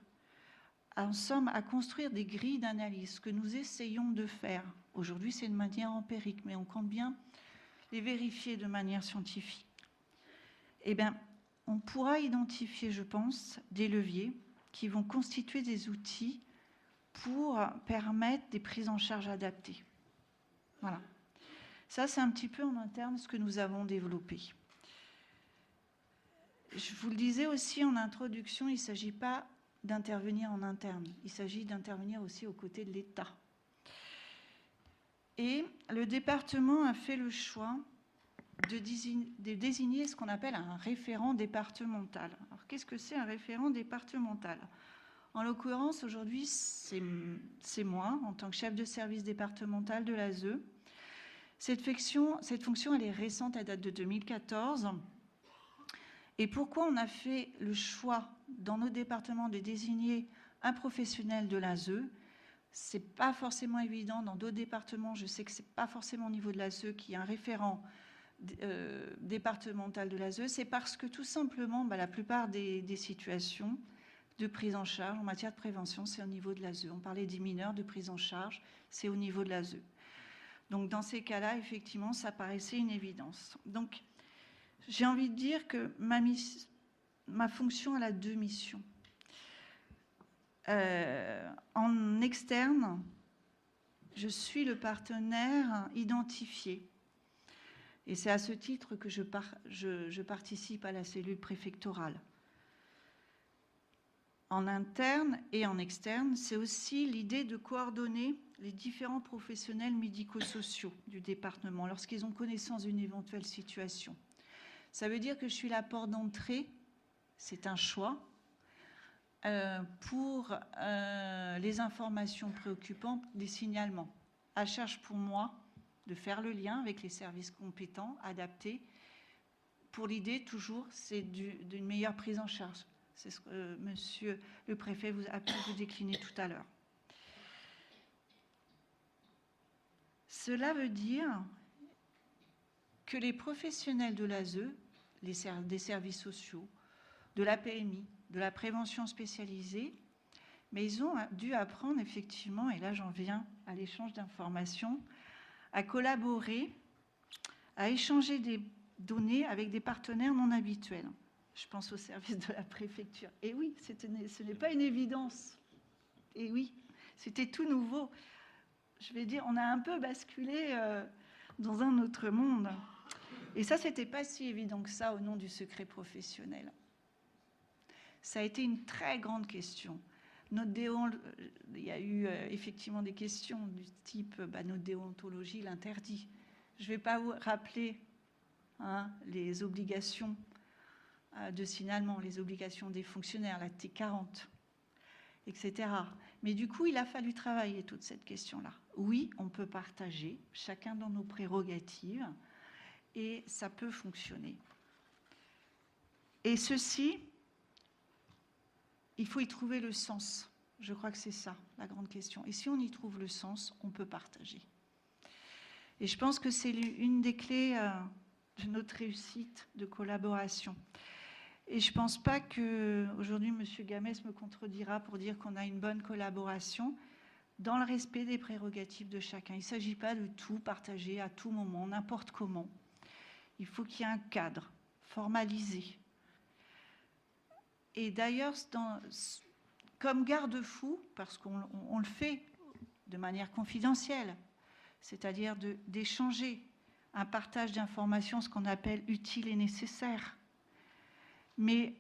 en somme, à construire des grilles d'analyse, ce que nous essayons de faire. Aujourd'hui, c'est de manière empirique, mais on compte bien les vérifier de manière scientifique, eh bien, on pourra identifier, je pense, des leviers qui vont constituer des outils pour permettre des prises en charge adaptées. Voilà. Ça, c'est un petit peu en interne ce que nous avons développé. Je vous le disais aussi en introduction, il ne s'agit pas d'intervenir en interne, il s'agit d'intervenir aussi aux côtés de l'État. Et le département a fait le choix de désigner ce qu'on appelle un référent départemental. Alors, qu'est-ce que c'est un référent départemental ? En l'occurrence, aujourd'hui, c'est moi, en tant que chef de service départemental de l'ASE. Cette fonction, elle est récente, elle date de 2014. Et pourquoi on a fait le choix dans nos départements de désigner un professionnel de l'ASE ? C'est pas forcément évident. Dans d'autres départements, je sais que c'est pas forcément au niveau de l'ASE qu'il y a un référent départemental de l'ASE. C'est parce que tout simplement, la plupart des situations de prise en charge en matière de prévention, c'est au niveau de l'ASE. On parlait des mineurs, de prise en charge, c'est au niveau de l'ASE. Donc dans ces cas-là, effectivement, ça paraissait une évidence. Donc j'ai envie de dire que ma fonction, elle a deux missions. En externe, je suis le partenaire identifié. Et c'est à ce titre que je participe à la cellule préfectorale. En interne et en externe, c'est aussi l'idée de coordonner les différents professionnels médico-sociaux du département lorsqu'ils ont connaissance d'une éventuelle situation. Ça veut dire que je suis la porte d'entrée, c'est un choix, pour les informations préoccupantes des signalements. À charge pour moi de faire le lien avec les services compétents, adaptés. Pour l'idée, toujours, c'est d'une meilleure prise en charge. C'est ce que monsieur le préfet a pu vous décliner tout à l'heure. Cela veut dire que les professionnels de l'ASE, des services sociaux, de la PMI, de la prévention spécialisée, mais ils ont dû apprendre effectivement, et là j'en viens à l'échange d'informations, à collaborer, à échanger des données avec des partenaires non habituels. Je pense au service de la préfecture. Et oui, ce n'est pas une évidence. Et oui, c'était tout nouveau. Je vais dire, on a un peu basculé dans un autre monde. Et ça, c'était pas si évident que ça au nom du secret professionnel. Ça a été une très grande question. Il y a eu effectivement des questions du type notre déontologie l'interdit. Je ne vais pas vous rappeler les obligations de signalement, les obligations des fonctionnaires, la T40, etc. Mais du coup, il a fallu travailler toute cette question-là. Oui, on peut partager, chacun dans nos prérogatives, et ça peut fonctionner. Et ceci, il faut y trouver le sens. Je crois que c'est ça, la grande question. Et si on y trouve le sens, on peut partager. Et je pense que c'est une des clés de notre réussite de collaboration. Et je ne pense pas qu'aujourd'hui, M. Gamès me contredira pour dire qu'on a une bonne collaboration dans le respect des prérogatives de chacun. Il ne s'agit pas de tout partager à tout moment, n'importe comment. Il faut qu'il y ait un cadre formalisé. Et d'ailleurs, comme garde-fou, parce qu'on le fait de manière confidentielle, c'est-à-dire d'échanger un partage d'informations, ce qu'on appelle utile et nécessaire. Mais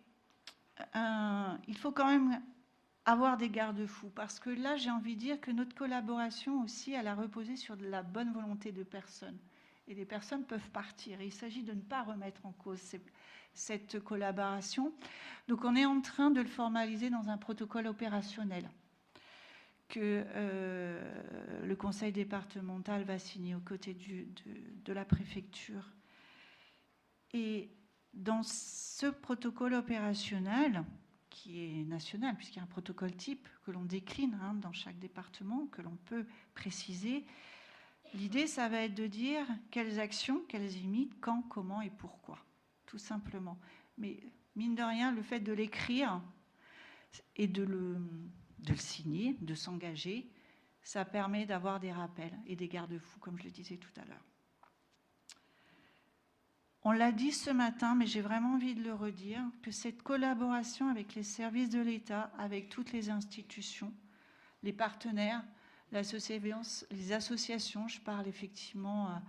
il faut quand même avoir des garde-fous, parce que là, j'ai envie de dire que notre collaboration aussi, elle a reposé sur de la bonne volonté de personnes. Et les personnes peuvent partir. Et il s'agit de ne pas remettre en cause cette collaboration. Donc, on est en train de le formaliser dans un protocole opérationnel que le conseil départemental va signer aux côtés de la préfecture. Et dans ce protocole opérationnel, qui est national, puisqu'il y a un protocole type que l'on décline dans chaque département, que l'on peut préciser, l'idée, ça va être de dire quelles actions, quelles limites, quand, comment et pourquoi, tout simplement. Mais mine de rien, le fait de l'écrire et de le signer, de s'engager, ça permet d'avoir des rappels et des garde-fous, comme je le disais tout à l'heure. On l'a dit ce matin, mais j'ai vraiment envie de le redire, que cette collaboration avec les services de l'État, avec toutes les institutions, les partenaires, les associations, je parle effectivement,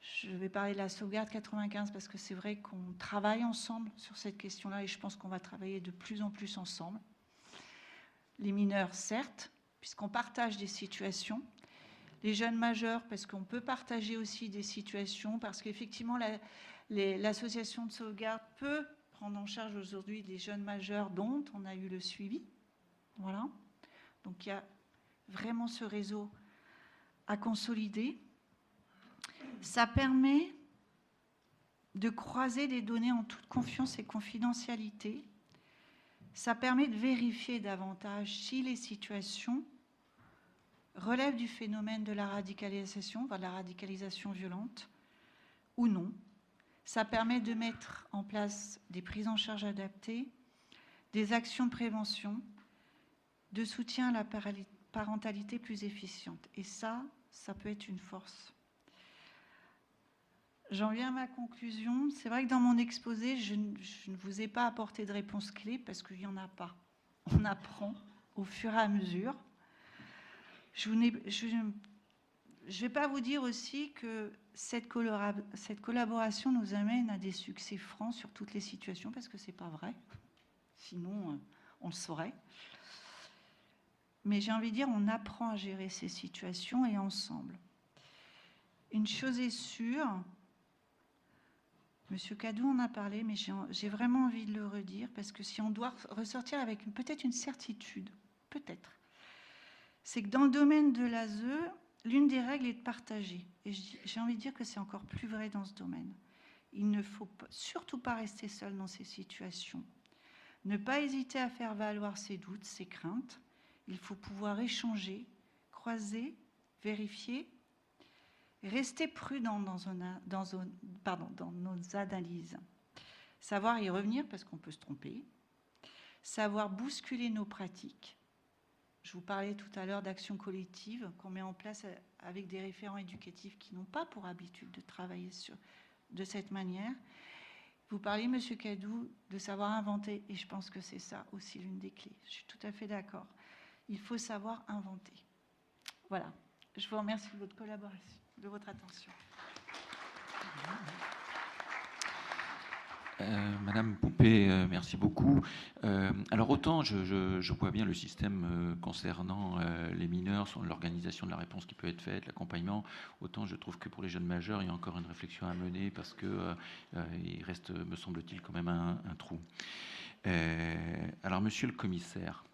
je vais parler de la sauvegarde 95 parce que c'est vrai qu'on travaille ensemble sur cette question-là et je pense qu'on va travailler de plus en plus ensemble. Les mineurs, certes, puisqu'on partage des situations. Les jeunes majeurs, parce qu'on peut partager aussi des situations, parce qu'effectivement, l'association de sauvegarde peut prendre en charge aujourd'hui des jeunes majeurs dont on a eu le suivi. Voilà. Donc, il y a vraiment ce réseau à consolider. Ça permet de croiser des données en toute confiance et confidentialité. Ça permet de vérifier davantage si les situations relèvent du phénomène de la radicalisation, de la radicalisation violente, ou non. Ça permet de mettre en place des prises en charge adaptées, des actions de prévention, de soutien à la parentalité plus efficiente. Et ça peut être une force. J'en viens à ma conclusion. C'est vrai que dans mon exposé, je ne vous ai pas apporté de réponse clé parce qu'il n'y en a pas. On apprend au fur et à mesure. Je ne vais pas vous dire aussi que cette collaboration nous amène à des succès francs sur toutes les situations, parce que ce n'est pas vrai. Sinon, on le saurait. Mais j'ai envie de dire, on apprend à gérer ces situations et ensemble. Une chose est sûre, Monsieur Cadou en a parlé, mais j'ai vraiment envie de le redire, parce que si on doit ressortir avec peut-être une certitude, peut-être, c'est que dans le domaine de l'ASE, l'une des règles est de partager. Et j'ai envie de dire que c'est encore plus vrai dans ce domaine. Il ne faut surtout pas rester seul dans ces situations. Ne pas hésiter à faire valoir ses doutes, ses craintes. Il faut pouvoir échanger, croiser, vérifier, rester prudent dans nos analyses. Savoir y revenir parce qu'on peut se tromper. Savoir bousculer nos pratiques. Je vous parlais tout à l'heure d'actions collectives qu'on met en place avec des référents éducatifs qui n'ont pas pour habitude de travailler de cette manière. Vous parliez, Monsieur Cadou, de savoir inventer, et je pense que c'est ça aussi l'une des clés. Je suis tout à fait d'accord. Il faut savoir inventer. Voilà. Je vous remercie de votre collaboration, de votre attention. Madame Poupée, merci beaucoup. Alors autant je vois bien le système concernant les mineurs, sur l'organisation de la réponse qui peut être faite, l'accompagnement, autant je trouve que pour les jeunes majeurs, il y a encore une réflexion à mener parce qu'il reste, me semble-t-il, quand même un trou. Alors monsieur le commissaire,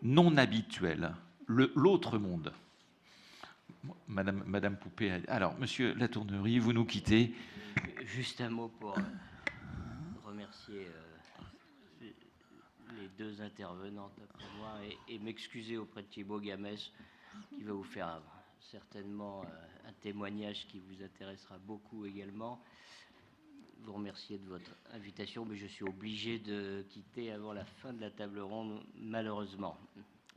non habituel, l'autre monde. Madame Poupée, alors monsieur Latournerie, vous nous quittez. Juste un mot pour remercier les deux intervenantes après moi et m'excuser auprès de Thibaut Gamès qui va vous faire certainement un témoignage qui vous intéressera beaucoup également. Vous remercier de votre invitation, mais je suis obligé de quitter avant la fin de la table ronde, malheureusement.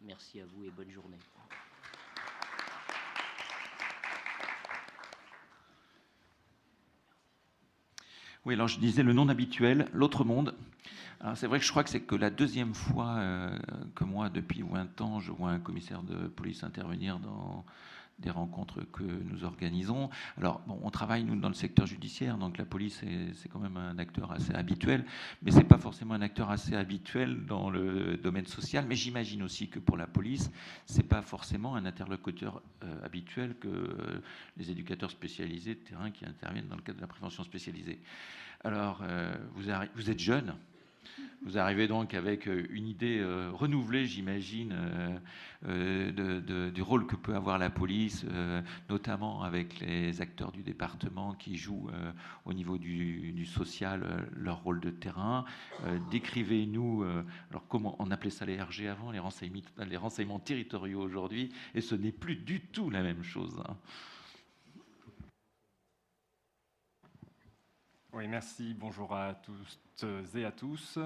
Merci à vous et bonne journée. Oui, alors je disais le non habituel, l'autre monde. C'est vrai que je crois que c'est que la deuxième fois que moi, depuis 20 ans, je vois un commissaire de police intervenir dans des rencontres que nous organisons. Alors, bon, on travaille, nous, dans le secteur judiciaire, donc la police, c'est quand même un acteur assez habituel, mais c'est pas forcément un acteur assez habituel dans le domaine social, mais j'imagine aussi que pour la police, c'est pas forcément un interlocuteur habituel que les éducateurs spécialisés de terrain qui interviennent dans le cadre de la prévention spécialisée. Alors, vous êtes jeune. Vous arrivez donc avec une idée renouvelée, j'imagine, du rôle que peut avoir la police, notamment avec les acteurs du département qui jouent au niveau du social leur rôle de terrain. Décrivez-nous, alors comment on appelait ça les RG avant, les renseignements territoriaux aujourd'hui, et ce n'est plus du tout la même chose. Hein. Oui, merci. Bonjour à toutes et à tous.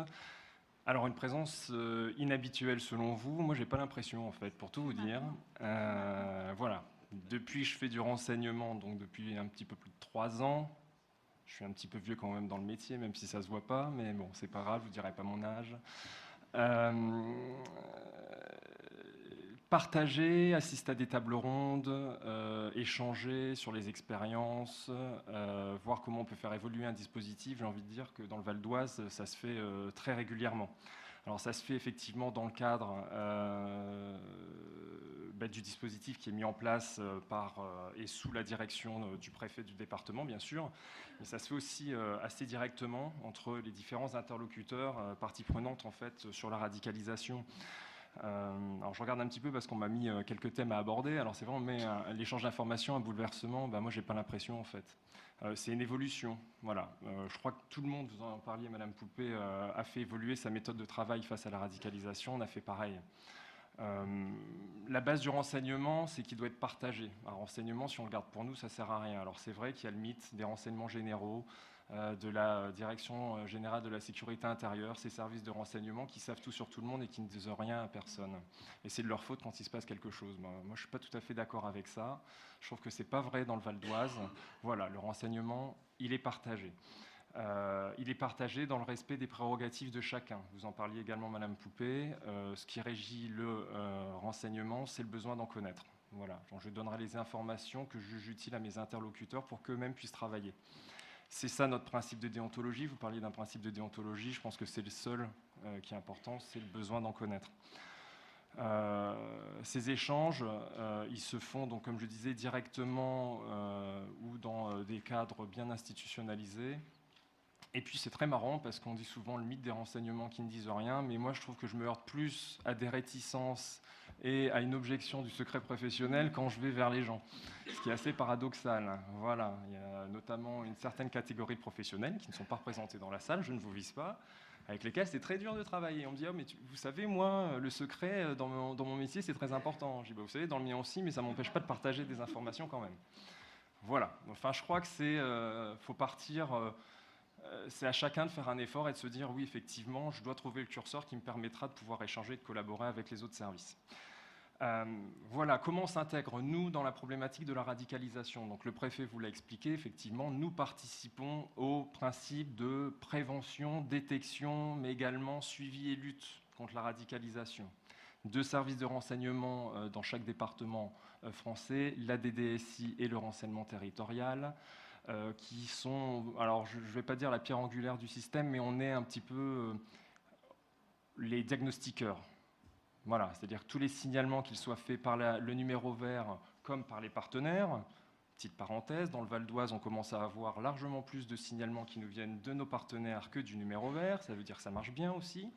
Alors, une présence inhabituelle selon vous, moi, j'ai pas l'impression, en fait, pour tout vous dire. Voilà. Depuis que je fais du renseignement, donc depuis un petit peu plus de 3 ans, Je suis un petit peu vieux quand même dans le métier, même si ça ne se voit pas, mais bon, c'est pas grave, je ne vous dirai pas mon âge. Partager, assister à des tables rondes, échanger sur les expériences, voir comment on peut faire évoluer un dispositif. J'ai envie de dire que dans le Val d'Oise, ça se fait très régulièrement. Alors ça se fait effectivement dans le cadre du dispositif qui est mis en place et sous la direction du préfet du département, bien sûr. Mais ça se fait aussi assez directement entre les différents interlocuteurs, parties prenantes en fait, sur la radicalisation. Alors je regarde un petit peu parce qu'on m'a mis quelques thèmes à aborder. Alors c'est vrai, on met l'échange d'informations, un bouleversement. Moi, j'ai pas l'impression en fait. C'est une évolution. Voilà. Je crois que tout le monde, vous en parliez, Madame Poupée, a fait évoluer sa méthode de travail face à la radicalisation. On a fait pareil. La base du renseignement, c'est qu'il doit être partagé. Un renseignement, si on le garde pour nous, ça sert à rien. Alors c'est vrai qu'il y a le mythe des renseignements généraux, de la Direction générale de la sécurité intérieure, ces services de renseignement qui savent tout sur tout le monde et qui ne disent rien à personne. Et c'est de leur faute quand il se passe quelque chose. Moi, je ne suis pas tout à fait d'accord avec ça. Je trouve que ce n'est pas vrai dans le Val d'Oise. Voilà, le renseignement, il est partagé. Il est partagé dans le respect des prérogatives de chacun. Vous en parliez également, Madame Poupée. Ce qui régit le renseignement, c'est le besoin d'en connaître. Voilà. Donc, je donnerai les informations que je juge utiles à mes interlocuteurs pour qu'eux-mêmes puissent travailler. C'est ça notre principe de déontologie. Vous parliez d'un principe de déontologie, je pense que c'est le seul qui est important, c'est le besoin d'en connaître. Ces échanges, ils se font, donc, comme je disais, directement ou dans des cadres bien institutionnalisés. Et puis c'est très marrant parce qu'on dit souvent le mythe des renseignements qui ne disent rien, mais moi je trouve que je me heurte plus à des réticences et à une objection du secret professionnel quand je vais vers les gens, ce qui est assez paradoxal. Voilà, il y a notamment une certaine catégorie de professionnels qui ne sont pas représentés dans la salle, je ne vous vise pas, avec lesquels c'est très dur de travailler. On me dit, oh, mais vous savez, moi, le secret dans mon métier, c'est très important. Je dis, bah, vous savez, dans le mien aussi, mais ça ne m'empêche pas de partager des informations quand même. Voilà, enfin je crois que faut partir... c'est à chacun de faire un effort et de se dire oui, effectivement, je dois trouver le curseur qui me permettra de pouvoir échanger et de collaborer avec les autres services. Voilà, comment on s'intègre, nous, dans la problématique de la radicalisation. Donc le préfet vous l'a expliqué, effectivement, nous participons au principe de prévention, détection, mais également suivi et lutte contre la radicalisation. 2 services de renseignement dans chaque département français, la DDSI et le renseignement territorial. Qui sont, alors je ne vais pas dire la pierre angulaire du système, mais on est un petit peu les diagnostiqueurs. Voilà, c'est-à-dire que tous les signalements, qu'ils soient faits par le numéro vert comme par les partenaires. Petite parenthèse, dans le Val d'Oise, on commence à avoir largement plus de signalements qui nous viennent de nos partenaires que du numéro vert. Ça veut dire que ça marche bien aussi.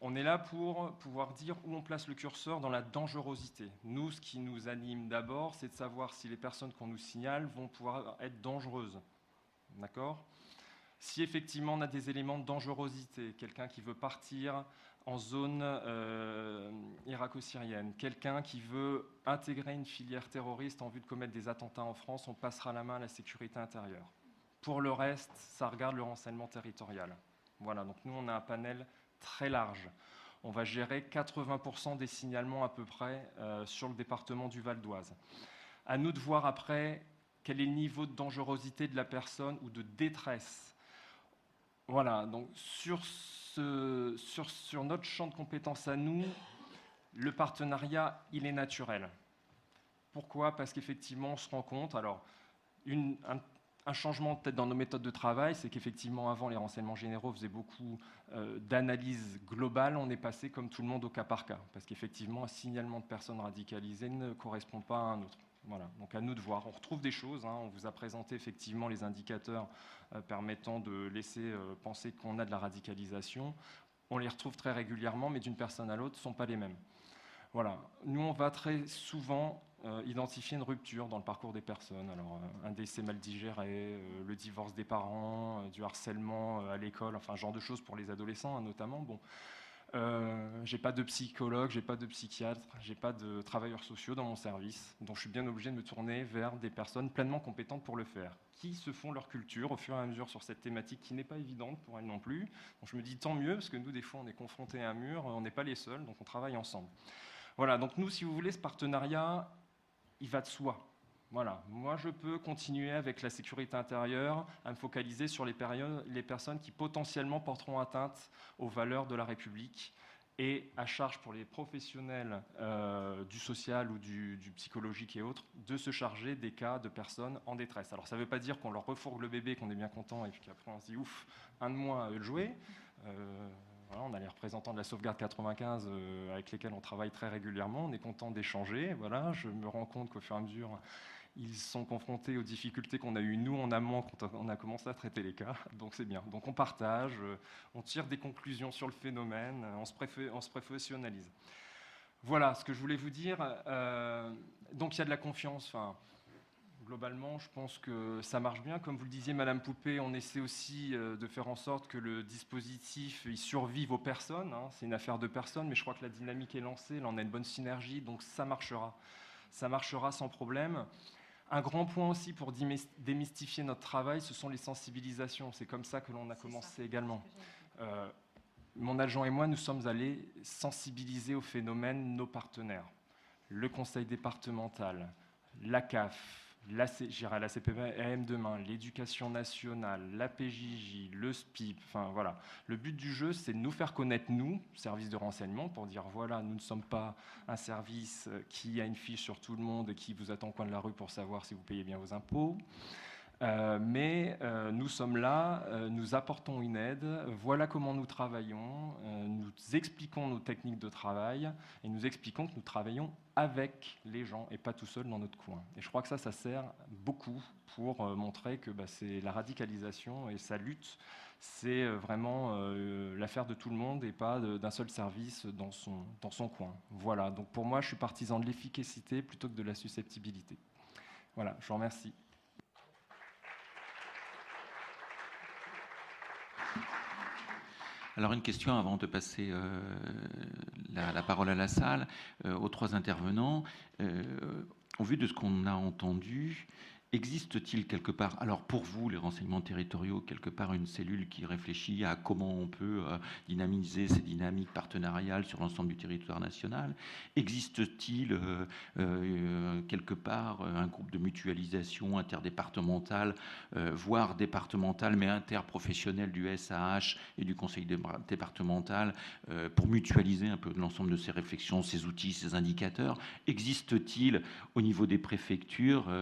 On est là pour pouvoir dire où on place le curseur dans la dangerosité. Nous, ce qui nous anime d'abord, c'est de savoir si les personnes qu'on nous signale vont pouvoir être dangereuses. D'accord ? Si effectivement on a des éléments de dangerosité, quelqu'un qui veut partir en zone irako-syrienne, quelqu'un qui veut intégrer une filière terroriste en vue de commettre des attentats en France, on passera la main à la sécurité intérieure. Pour le reste, ça regarde le renseignement territorial. Voilà, donc nous, on a un panel très large. On va gérer 80% des signalements à peu près sur le département du Val d'Oise. À nous de voir après quel est le niveau de dangerosité de la personne ou de détresse. Voilà, donc sur notre champ de compétences à nous, le partenariat, il est naturel. Pourquoi ? Parce qu'effectivement, on se rend compte, alors, un changement peut-être dans nos méthodes de travail, c'est qu'effectivement, avant, les renseignements généraux faisaient beaucoup d'analyse globale. On est passé, comme tout le monde, au cas par cas. Parce qu'effectivement, un signalement de personnes radicalisées ne correspond pas à un autre. Voilà, donc à nous de voir. On retrouve des choses. On vous a présenté effectivement les indicateurs permettant de laisser penser qu'on a de la radicalisation. On les retrouve très régulièrement, mais d'une personne à l'autre, ce ne sont pas les mêmes. Voilà. Nous, on va très souvent identifier une rupture dans le parcours des personnes. Alors, un décès mal digéré, le divorce des parents, du harcèlement à l'école, enfin, ce genre de choses pour les adolescents notamment. Bon, j'ai pas de psychologue, j'ai pas de psychiatre, j'ai pas de travailleurs sociaux dans mon service, donc je suis bien obligé de me tourner vers des personnes pleinement compétentes pour le faire, qui se font leur culture au fur et à mesure sur cette thématique qui n'est pas évidente pour elles non plus. Donc je me dis tant mieux, parce que nous, des fois, on est confrontés à un mur, on n'est pas les seuls, donc on travaille ensemble. Voilà, donc nous, si vous voulez, ce partenariat, il va de soi. Voilà, moi je peux continuer avec la sécurité intérieure à me focaliser sur les personnes qui potentiellement porteront atteinte aux valeurs de la République, et à charge pour les professionnels du social ou du psychologique et autres de se charger des cas de personnes en détresse. Alors ça ne veut pas dire qu'on leur refourgue le bébé, qu'on est bien content et puis qu'après on se dit ouf, un de moins à eux de jouer. Voilà, on a les représentants de la sauvegarde 95 avec lesquels on travaille très régulièrement, on est content d'échanger. Voilà, je me rends compte qu'au fur et à mesure, ils sont confrontés aux difficultés qu'on a eues, nous, en amont, quand on a commencé à traiter les cas. Donc c'est bien. Donc on partage, on tire des conclusions sur le phénomène, on se professionnalise. Voilà ce que je voulais vous dire. Donc il y a de la confiance. Enfin, globalement, je pense que ça marche bien. Comme vous le disiez, Madame Poupée, on essaie aussi de faire en sorte que le dispositif il survive aux personnes. Hein. C'est une affaire de personnes, mais je crois que la dynamique est lancée. Là, on a une bonne synergie, donc ça marchera. Ça marchera sans problème. Un grand point aussi pour démystifier notre travail, ce sont les sensibilisations. C'est comme ça que l'on a commencé également. Mon adjoint et moi, nous sommes allés sensibiliser au phénomène nos partenaires. Le conseil départemental, la CAF, j'irai la CPAM demain, l'éducation nationale, la PJJ, le SPIP, enfin voilà. Le but du jeu, c'est de nous faire connaître, nous, service de renseignement, pour dire voilà, nous ne sommes pas un service qui a une fiche sur tout le monde et qui vous attend au coin de la rue pour savoir si vous payez bien vos impôts. Mais nous sommes là, nous apportons une aide, voilà comment nous travaillons, nous expliquons nos techniques de travail et nous expliquons que nous travaillons avec les gens et pas tout seul dans notre coin. Et je crois que ça sert beaucoup pour montrer que c'est la radicalisation et sa lutte, c'est vraiment l'affaire de tout le monde et pas d'un seul service dans son coin. Voilà, donc pour moi je suis partisan de l'efficacité plutôt que de la susceptibilité. Voilà, je vous remercie. Alors une question avant de passer la parole à la salle, aux trois intervenants. Au vu de ce qu'on a entendu, existe-t-il quelque part, alors pour vous, les renseignements territoriaux, quelque part une cellule qui réfléchit à comment on peut dynamiser ces dynamiques partenariales sur l'ensemble du territoire national? Existe-t-il quelque part un groupe de mutualisation interdépartementale, voire départementale, mais interprofessionnel du SAH et du conseil départemental pour mutualiser un peu l'ensemble de ces réflexions, ces outils, ces indicateurs? Existe-t-il au niveau des préfectures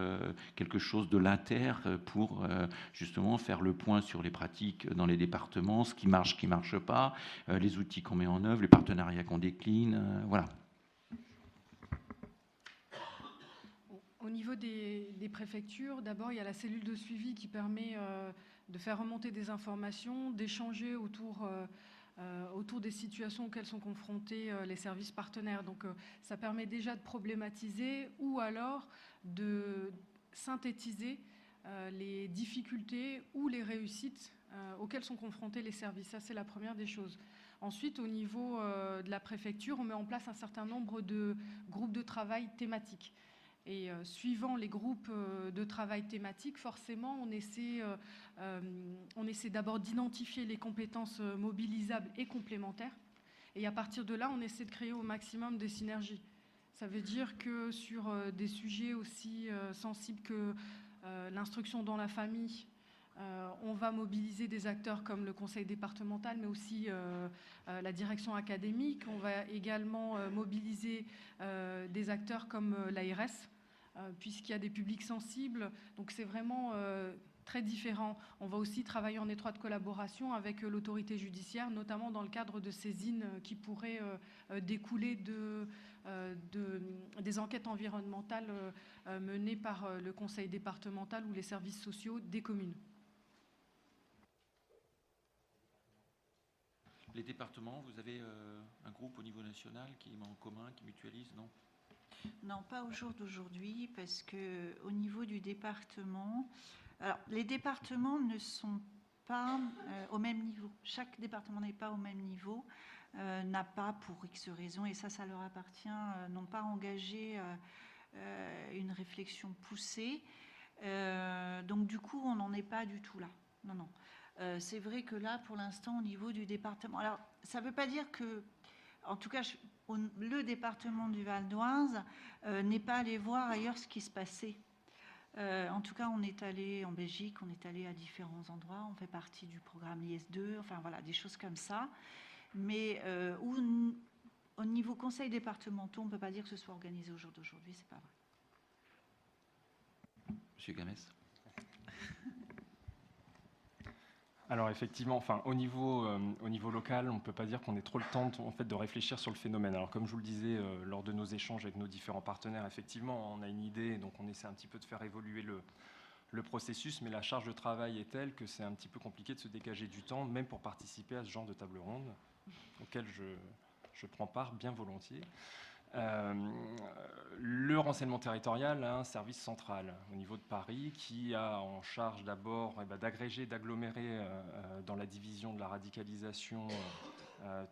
quelque chose de l'inter pour justement faire le point sur les pratiques dans les départements, ce qui marche pas, les outils qu'on met en œuvre, les partenariats qu'on décline, voilà. Au niveau des préfectures, d'abord, il y a la cellule de suivi qui permet de faire remonter des informations, d'échanger autour des situations auxquelles sont confrontés les services partenaires. Donc, ça permet déjà de problématiser ou alors de synthétiser les difficultés ou les réussites auxquelles sont confrontés les services. Ça, c'est la première des choses. Ensuite, au niveau de la préfecture, on met en place un certain nombre de groupes de travail thématiques. Et suivant les groupes de travail thématiques, forcément, on essaie d'abord d'identifier les compétences mobilisables et complémentaires. Et à partir de là, on essaie de créer au maximum des synergies. Ça veut dire que sur des sujets aussi sensibles que l'instruction dans la famille, on va mobiliser des acteurs comme le conseil départemental, mais aussi la direction académique. On va également mobiliser des acteurs comme l'ARS, puisqu'il y a des publics sensibles. Donc c'est vraiment très différent. On va aussi travailler en étroite collaboration avec l'autorité judiciaire, notamment dans le cadre de saisines qui pourraient découler des enquêtes environnementales menées par le conseil départemental ou les services sociaux des communes. Les départements, vous avez un groupe au niveau national qui met en commun, qui mutualise, non ? Non, pas au jour d'aujourd'hui, parce qu'au niveau du département, alors, les départements ne sont pas au même niveau. Chaque département n'est pas au même niveau, n'a pas, pour X raisons, et ça leur appartient, n'ont pas engagé une réflexion poussée. Donc, du coup, on n'en est pas du tout là. Non, non. C'est vrai que là, pour l'instant, au niveau du département... Alors, ça ne veut pas dire que... En tout cas, le département du Val d'Oise n'est pas allé voir ailleurs ce qui se passait. En tout cas, on est allé en Belgique, on est allé à différents endroits, on fait partie du programme IS2, enfin voilà, des choses comme ça. Mais au niveau conseil départementaux, on ne peut pas dire que ce soit organisé au jour d'aujourd'hui, c'est pas vrai. Monsieur Gamès. Alors effectivement, enfin, au niveau local, on ne peut pas dire qu'on ait trop le temps en fait, de réfléchir sur le phénomène. Alors comme je vous le disais lors de nos échanges avec nos différents partenaires, effectivement, on a une idée, donc on essaie un petit peu de faire évoluer le processus, mais la charge de travail est telle que c'est un petit peu compliqué de se dégager du temps, même pour participer à ce genre de table ronde, auquel je prends part bien volontiers. Le renseignement territorial a un service central au niveau de Paris qui a en charge d'abord d'agréger, d'agglomérer dans la division de la radicalisation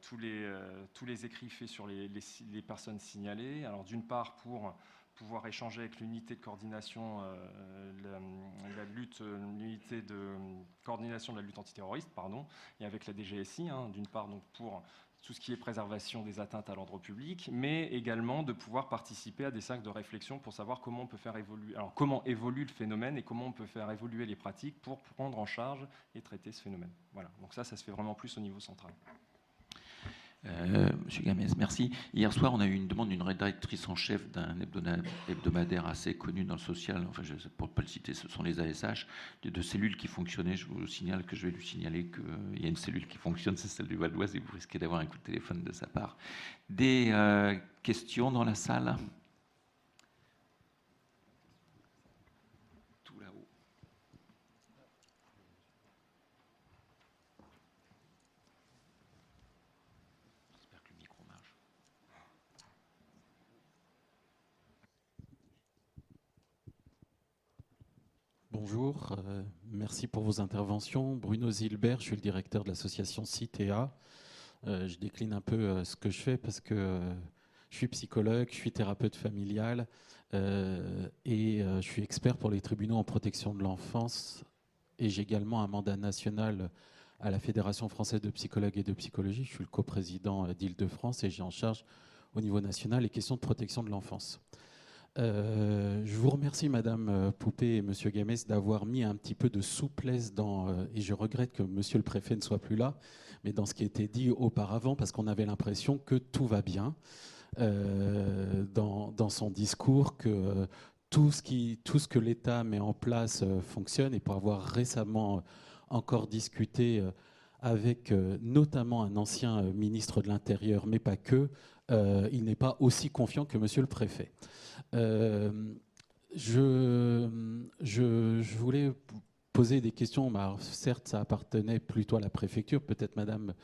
tous les écrits faits sur les personnes signalées. Alors d'une part pour pouvoir échanger avec l'unité de coordination, l'unité de coordination de la lutte antiterroriste, pardon, et avec la DGSI, d'une part donc pour tout ce qui est préservation des atteintes à l'ordre public, mais également de pouvoir participer à des cercles de réflexion pour savoir comment on peut faire évoluer, alors comment évolue le phénomène et comment on peut faire évoluer les pratiques pour prendre en charge et traiter ce phénomène. Voilà, donc ça se fait vraiment plus au niveau central. Monsieur Gamès, merci. Hier soir, on a eu une demande d'une rédactrice en chef d'un hebdomadaire assez connu dans le social, enfin, pour ne pas le citer, ce sont les ASH, de cellules qui fonctionnaient. Je vous signale que je vais lui signaler qu'il y a une cellule qui fonctionne, c'est celle du Val d'Oise, et vous risquez d'avoir un coup de téléphone de sa part. Des questions dans la salle ? Tout là-haut. J'espère que le micro marche. Bonjour, merci pour vos interventions. Bruno Zilbert, je suis le directeur de l'association CITEA. Je décline un peu ce que je fais parce que je suis psychologue, je suis thérapeute familial et je suis expert pour les tribunaux en protection de l'enfance et j'ai également un mandat national à la Fédération française de psychologues et de psychologie. Je suis le coprésident d'Île-de-France et j'ai en charge au niveau national les questions de protection de l'enfance. Je vous remercie, Madame Poupée et Monsieur Gamès, d'avoir mis un petit peu de souplesse et je regrette que Monsieur le Préfet ne soit plus là, mais dans ce qui était dit auparavant, parce qu'on avait l'impression que tout va bien dans son discours, que tout ce que l'État met en place fonctionne, et pour avoir récemment encore discuté avec notamment un ancien ministre de l'Intérieur, mais pas que, il n'est pas aussi confiant que Monsieur le Préfet. Je voulais poser des questions. Alors, certes, ça appartenait plutôt à la préfecture. Peut-être, Madame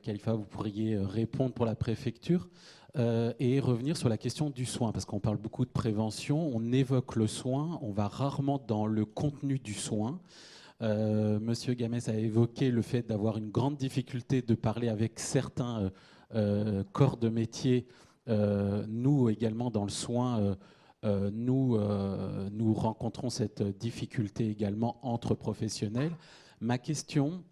Khalifa, vous pourriez répondre pour la préfecture et revenir sur la question du soin, parce qu'on parle beaucoup de prévention, on évoque le soin, on va rarement dans le contenu du soin. Monsieur Gamès a évoqué le fait d'avoir une grande difficulté de parler avec certains corps de métier. Nous également dans le soin, nous rencontrons cette difficulté également entre professionnels. Ma question,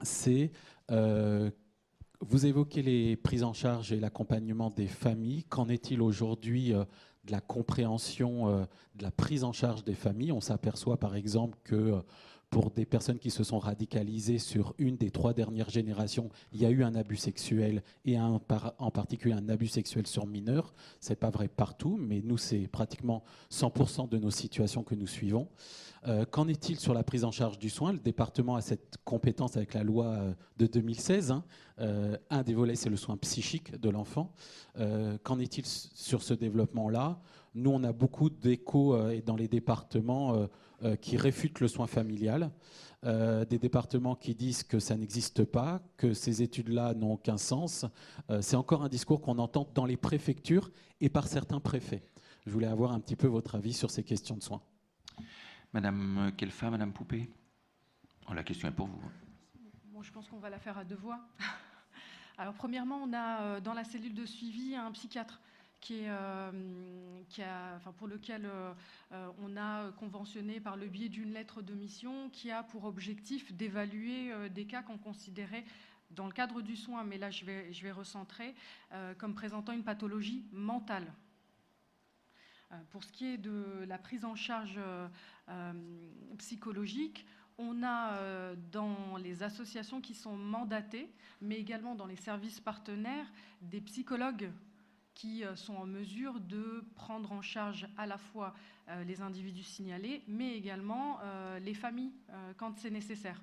c'est, vous évoquez les prises en charge et l'accompagnement des familles. Qu'en est-il aujourd'hui de la compréhension de la prise en charge des familles? On s'aperçoit par exemple que pour des personnes qui se sont radicalisées sur une des 3 dernières générations, il y a eu un abus sexuel et en particulier un abus sexuel sur mineurs. Ce n'est pas vrai partout, mais nous, c'est pratiquement 100% de nos situations que nous suivons. Qu'en est-il sur la prise en charge du soin? Le département a cette compétence avec la loi de 2016. Un des volets, c'est le soin psychique de l'enfant. Qu'en est-il sur ce développement-là? Nous, on a beaucoup d'échos dans les départements qui réfutent le soin familial, des départements qui disent que ça n'existe pas, que ces études-là n'ont aucun sens. C'est encore un discours qu'on entend dans les préfectures et par certains préfets. Je voulais avoir un petit peu votre avis sur ces questions de soins. Madame Khalifa, Madame Poupée, la question est pour vous. Bon, je pense qu'on va la faire à 2 voix. Alors, premièrement, on a dans la cellule de suivi un psychiatre pour lequel on a conventionné par le biais d'une lettre de mission qui a pour objectif d'évaluer des cas qu'on considérait dans le cadre du soin, mais là je vais recentrer, comme présentant une pathologie mentale. Pour ce qui est de la prise en charge psychologique, on a dans les associations qui sont mandatées, mais également dans les services partenaires, des psychologues qui sont en mesure de prendre en charge à la fois les individus signalés, mais également les familles quand c'est nécessaire.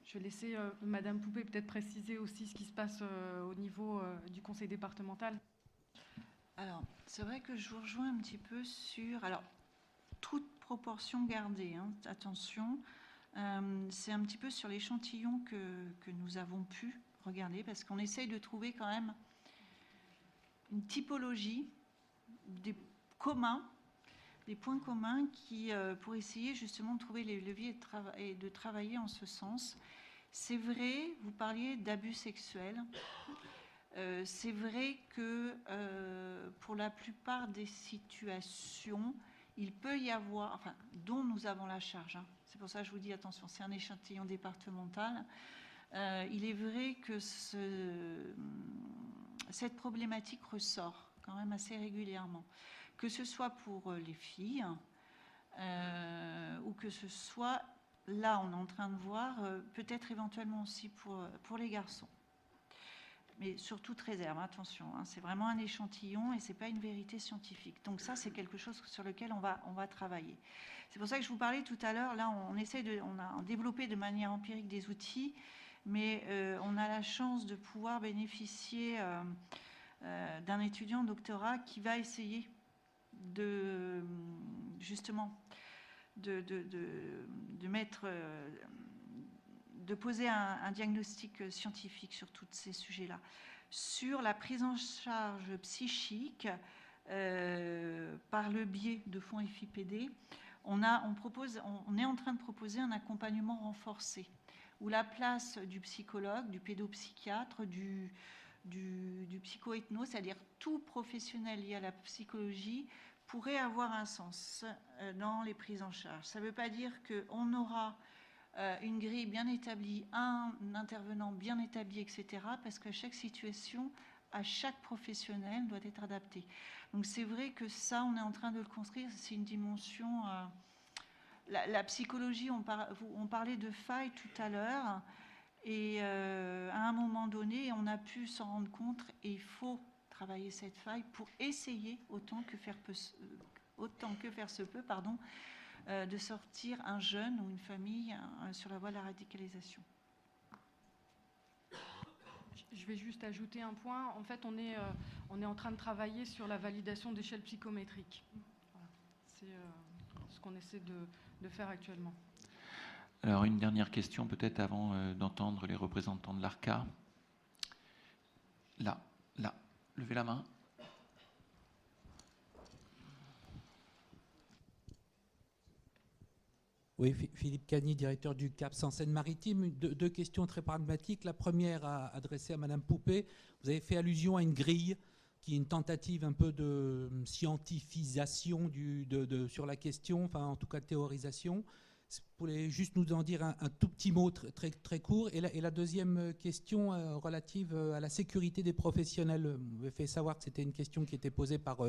Je vais laisser Madame Poupée peut-être préciser aussi ce qui se passe au niveau du conseil départemental. Alors, c'est vrai que je vous rejoins un petit peu sur... Alors, toute proportion gardée, hein, attention, c'est un petit peu sur l'échantillon que nous avons pu regarder, parce qu'on essaye de trouver quand même une typologie des communs, des points communs qui, pour essayer justement de trouver les leviers et de travailler en ce sens. C'est vrai, vous parliez d'abus sexuels. C'est vrai que pour la plupart des situations, il peut y avoir, enfin, dont nous avons la charge, hein. C'est pour ça que je vous dis attention, c'est un échantillon départemental. Il est vrai que cette problématique ressort quand même assez régulièrement, que ce soit pour les filles ou que ce soit, là on est en train de voir, peut-être éventuellement aussi pour les garçons. Mais sur toute réserve, attention, hein, c'est vraiment un échantillon et ce n'est pas une vérité scientifique. Donc ça, c'est quelque chose sur lequel on va travailler. C'est pour ça que je vous parlais tout à l'heure, là, on a développé de manière empirique des outils, mais on a la chance de pouvoir bénéficier d'un étudiant en doctorat qui va essayer de, justement, de mettre... de poser un diagnostic scientifique sur tous ces sujets-là. Sur la prise en charge psychique, par le biais de fonds FIPD, on est en train de proposer un accompagnement renforcé, où la place du psychologue, du pédopsychiatre, du psycho-ethno, c'est-à-dire tout professionnel lié à la psychologie, pourrait avoir un sens dans les prises en charge. Ça ne veut pas dire qu'on aura une grille bien établie, un intervenant bien établi, etc., parce qu'à chaque situation, à chaque professionnel doit être adapté. Donc c'est vrai que ça, on est en train de le construire, c'est une dimension... La psychologie, on parlait de failles tout à l'heure, et à un moment donné, on a pu s'en rendre compte, et il faut travailler cette faille pour essayer, autant que faire se peut, de sortir un jeune ou une famille sur la voie de la radicalisation. Je vais juste ajouter un point. En fait, on est en train de travailler sur la validation d'échelles psychométriques. Voilà. C'est ce qu'on essaie de faire actuellement. Alors, une dernière question peut-être avant d'entendre les représentants de l'ARCA. Là, levez la main. Oui, Philippe Cagny, directeur du CAPS en Seine-Maritime. Deux questions très pragmatiques. La première, adressée à Madame Poupée. Vous avez fait allusion à une grille qui est une tentative un peu de scientifisation sur la question, enfin en tout cas de théorisation. Vous voulez juste nous en dire un tout petit mot très, très court. Et la deuxième question relative à la sécurité des professionnels. Vous avez fait savoir que c'était une question qui était posée par...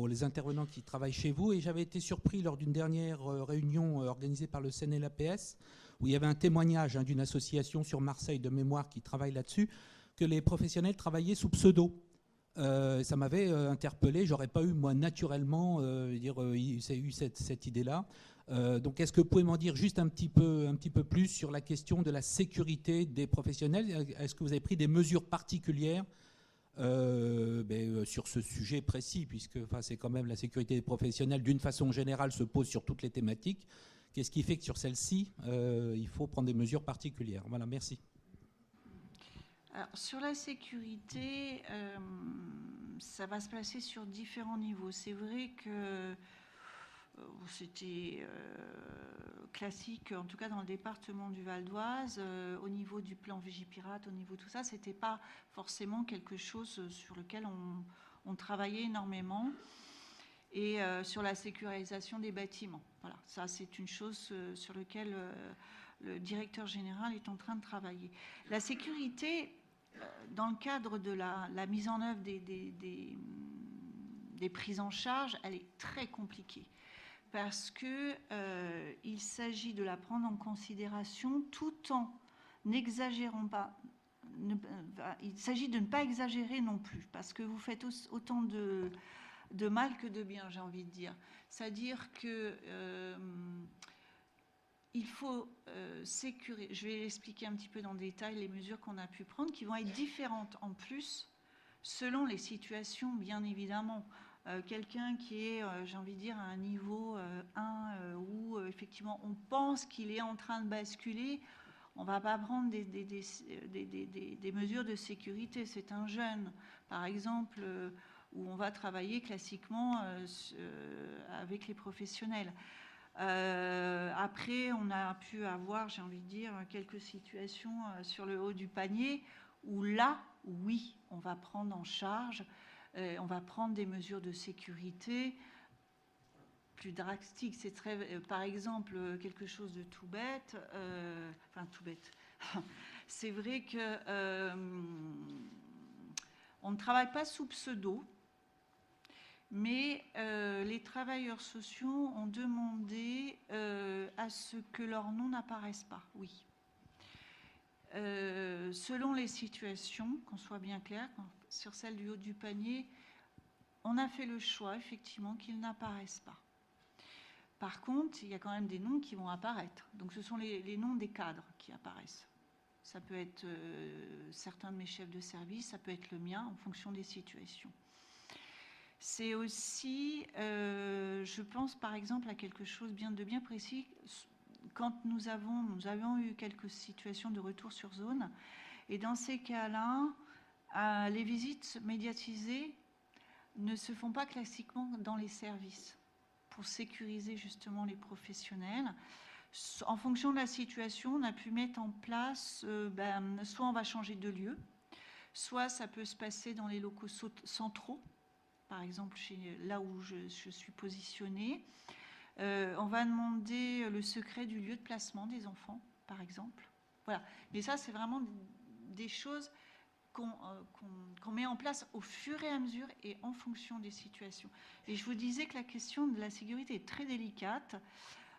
les intervenants qui travaillent chez vous, et j'avais été surpris lors d'une dernière réunion organisée par le CNLAPS, où il y avait un témoignage d'une association sur Marseille de mémoire qui travaille là-dessus, que les professionnels travaillaient sous pseudo. Ça m'avait interpellé, j'aurais pas eu moi naturellement eu cette idée-là. Donc est-ce que vous pouvez m'en dire juste un petit peu plus sur la question de la sécurité des professionnels? Est-ce que vous avez pris des mesures particulières sur ce sujet précis, puisque c'est quand même la sécurité des professionnels d'une façon générale se pose sur toutes les thématiques. Qu'est-ce qui fait que sur celle-ci, il faut prendre des mesures particulières? Voilà, merci. Alors, sur la sécurité, ça va se placer sur différents niveaux. C'est vrai que c'était classique, en tout cas dans le département du Val d'Oise, au niveau du plan Vigipirate, au niveau de tout ça, c'était pas forcément quelque chose sur lequel on travaillait énormément. Et sur la sécurisation des bâtiments. Voilà, ça c'est une chose sur laquelle le directeur général est en train de travailler. La sécurité, dans le cadre de la mise en œuvre des prises en charge, elle est très compliquée. Parce qu'il s'agit de la prendre en considération tout en n'exagérant pas. Il s'agit de ne pas exagérer non plus, parce que vous faites autant de mal que de bien, j'ai envie de dire. C'est-à-dire que il faut sécuriser. Je vais expliquer un petit peu dans le détail les mesures qu'on a pu prendre, qui vont être différentes en plus, selon les situations, bien évidemment. Quelqu'un qui est, j'ai envie de dire, à un niveau 1, où effectivement on pense qu'il est en train de basculer, on ne va pas prendre des mesures de sécurité. C'est un jeune, par exemple, où on va travailler classiquement avec les professionnels. Après, on a pu avoir, j'ai envie de dire, quelques situations sur le haut du panier où là, oui, on va prendre en charge, on va prendre des mesures de sécurité plus drastiques. C'est par exemple, quelque chose de tout bête, enfin tout bête. C'est vrai que on ne travaille pas sous pseudo, mais les travailleurs sociaux ont demandé à ce que leur nom n'apparaisse pas, oui. Selon les situations, qu'on soit bien clair, sur celle du haut du panier, on a fait le choix, effectivement, qu'ils n'apparaissent pas. Par contre, il y a quand même des noms qui vont apparaître. Donc ce sont les noms des cadres qui apparaissent. Ça peut être certains de mes chefs de service, ça peut être le mien, en fonction des situations. C'est aussi, je pense par exemple à quelque chose de bien précis. Quand nous avions eu quelques situations de retour sur zone, et dans ces cas-là, les visites médiatisées ne se font pas classiquement dans les services pour sécuriser justement les professionnels. En fonction de la situation, on a pu mettre en place, soit on va changer de lieu, soit ça peut se passer dans les locaux centraux, par exemple là où je suis positionnée. On va demander le secret du lieu de placement des enfants, par exemple. Voilà. Mais ça, c'est vraiment des choses qu'on met en place au fur et à mesure et en fonction des situations. Et je vous disais que la question de la sécurité est très délicate.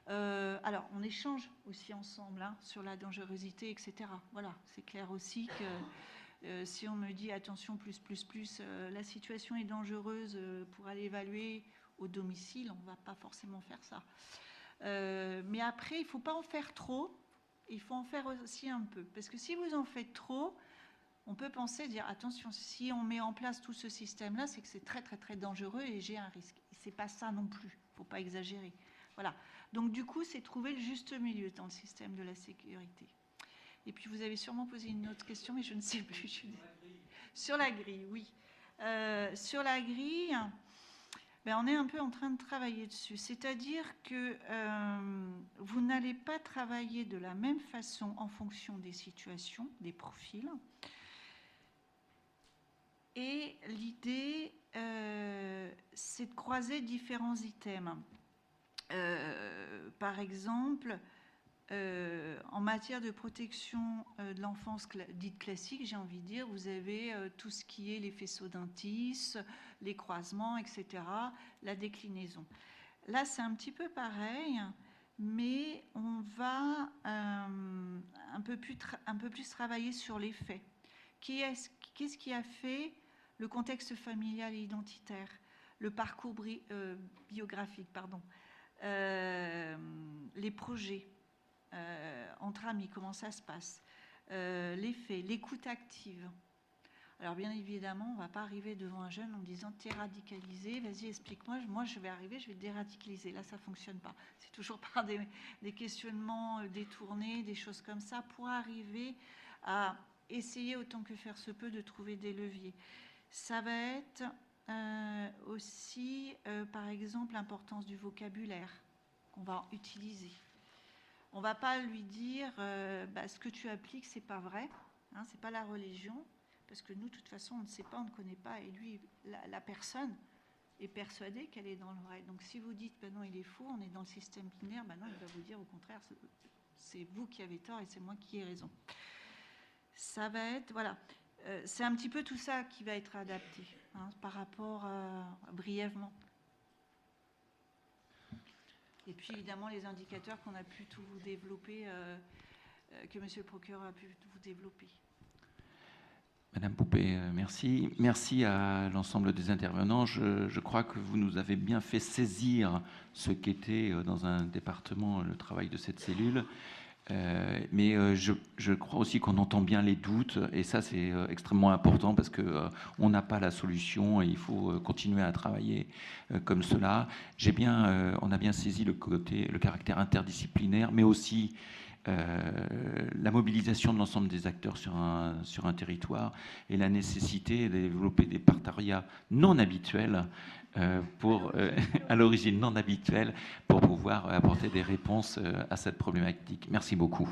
Alors, on échange aussi ensemble sur la dangerosité, etc. Voilà, c'est clair aussi que si on me dit attention, la situation est dangereuse pour aller évaluer au domicile, on ne va pas forcément faire ça. Mais après, il ne faut pas en faire trop, il faut en faire aussi un peu. Parce que si vous en faites trop, on peut penser, dire attention, si on met en place tout ce système-là, c'est que c'est très très très dangereux et j'ai un risque. C'est pas ça non plus, il ne faut pas exagérer. Voilà. Donc du coup, c'est trouver le juste milieu dans le système de la sécurité. Et puis vous avez sûrement posé une autre question, mais je ne sais plus. Sur la grille, oui. Sur la grille, on est un peu en train de travailler dessus. C'est-à-dire que vous n'allez pas travailler de la même façon en fonction des situations, des profils. Et l'idée, c'est de croiser différents items. Par exemple, en matière de protection de l'enfance dite classique, j'ai envie de dire, vous avez tout ce qui est les faisceaux d'indices, les croisements, etc., la déclinaison. Là, c'est un petit peu pareil, mais on va un peu plus travailler sur les faits. Qu'est-ce qui a fait le contexte familial et identitaire, le parcours biographique, pardon, les projets entre amis, comment ça se passe, les faits, l'écoute active. Alors bien évidemment, on ne va pas arriver devant un jeune en disant « t'es radicalisé, vas-y explique-moi, moi je vais arriver, je vais te déradicaliser ». Là, ça ne fonctionne pas. C'est toujours par des questionnements détournés, des choses comme ça, pour arriver à essayer autant que faire se peut de trouver des leviers. Ça va être aussi, par exemple, l'importance du vocabulaire qu'on va utiliser. On ne va pas lui dire ce que tu appliques, ce n'est pas vrai, ce n'est pas la religion, parce que nous, de toute façon, on ne sait pas, on ne connaît pas, et lui, la personne est persuadée qu'elle est dans le vrai. Donc si vous dites non, il est faux, on est dans le système binaire, non, il va vous dire au contraire, c'est vous qui avez tort et c'est moi qui ai raison. Ça va être, voilà. c'est un petit peu tout ça qui va être adapté par rapport brièvement. Et puis évidemment les indicateurs qu'on a pu tout vous développer, que Monsieur le procureur a pu vous développer. Madame Poupée, merci. Merci à l'ensemble des intervenants. Je crois que vous nous avez bien fait saisir ce qu'était dans un département le travail de cette cellule. Mais je crois aussi qu'on entend bien les doutes, et ça c'est extrêmement important parce qu'on n'a pas la solution et il faut continuer à travailler comme cela. On a bien saisi le caractère interdisciplinaire, mais aussi la mobilisation de l'ensemble des acteurs sur un territoire et la nécessité de développer des partenariats non habituels à l'origine non habituelle pour pouvoir apporter des réponses à cette problématique. Merci beaucoup.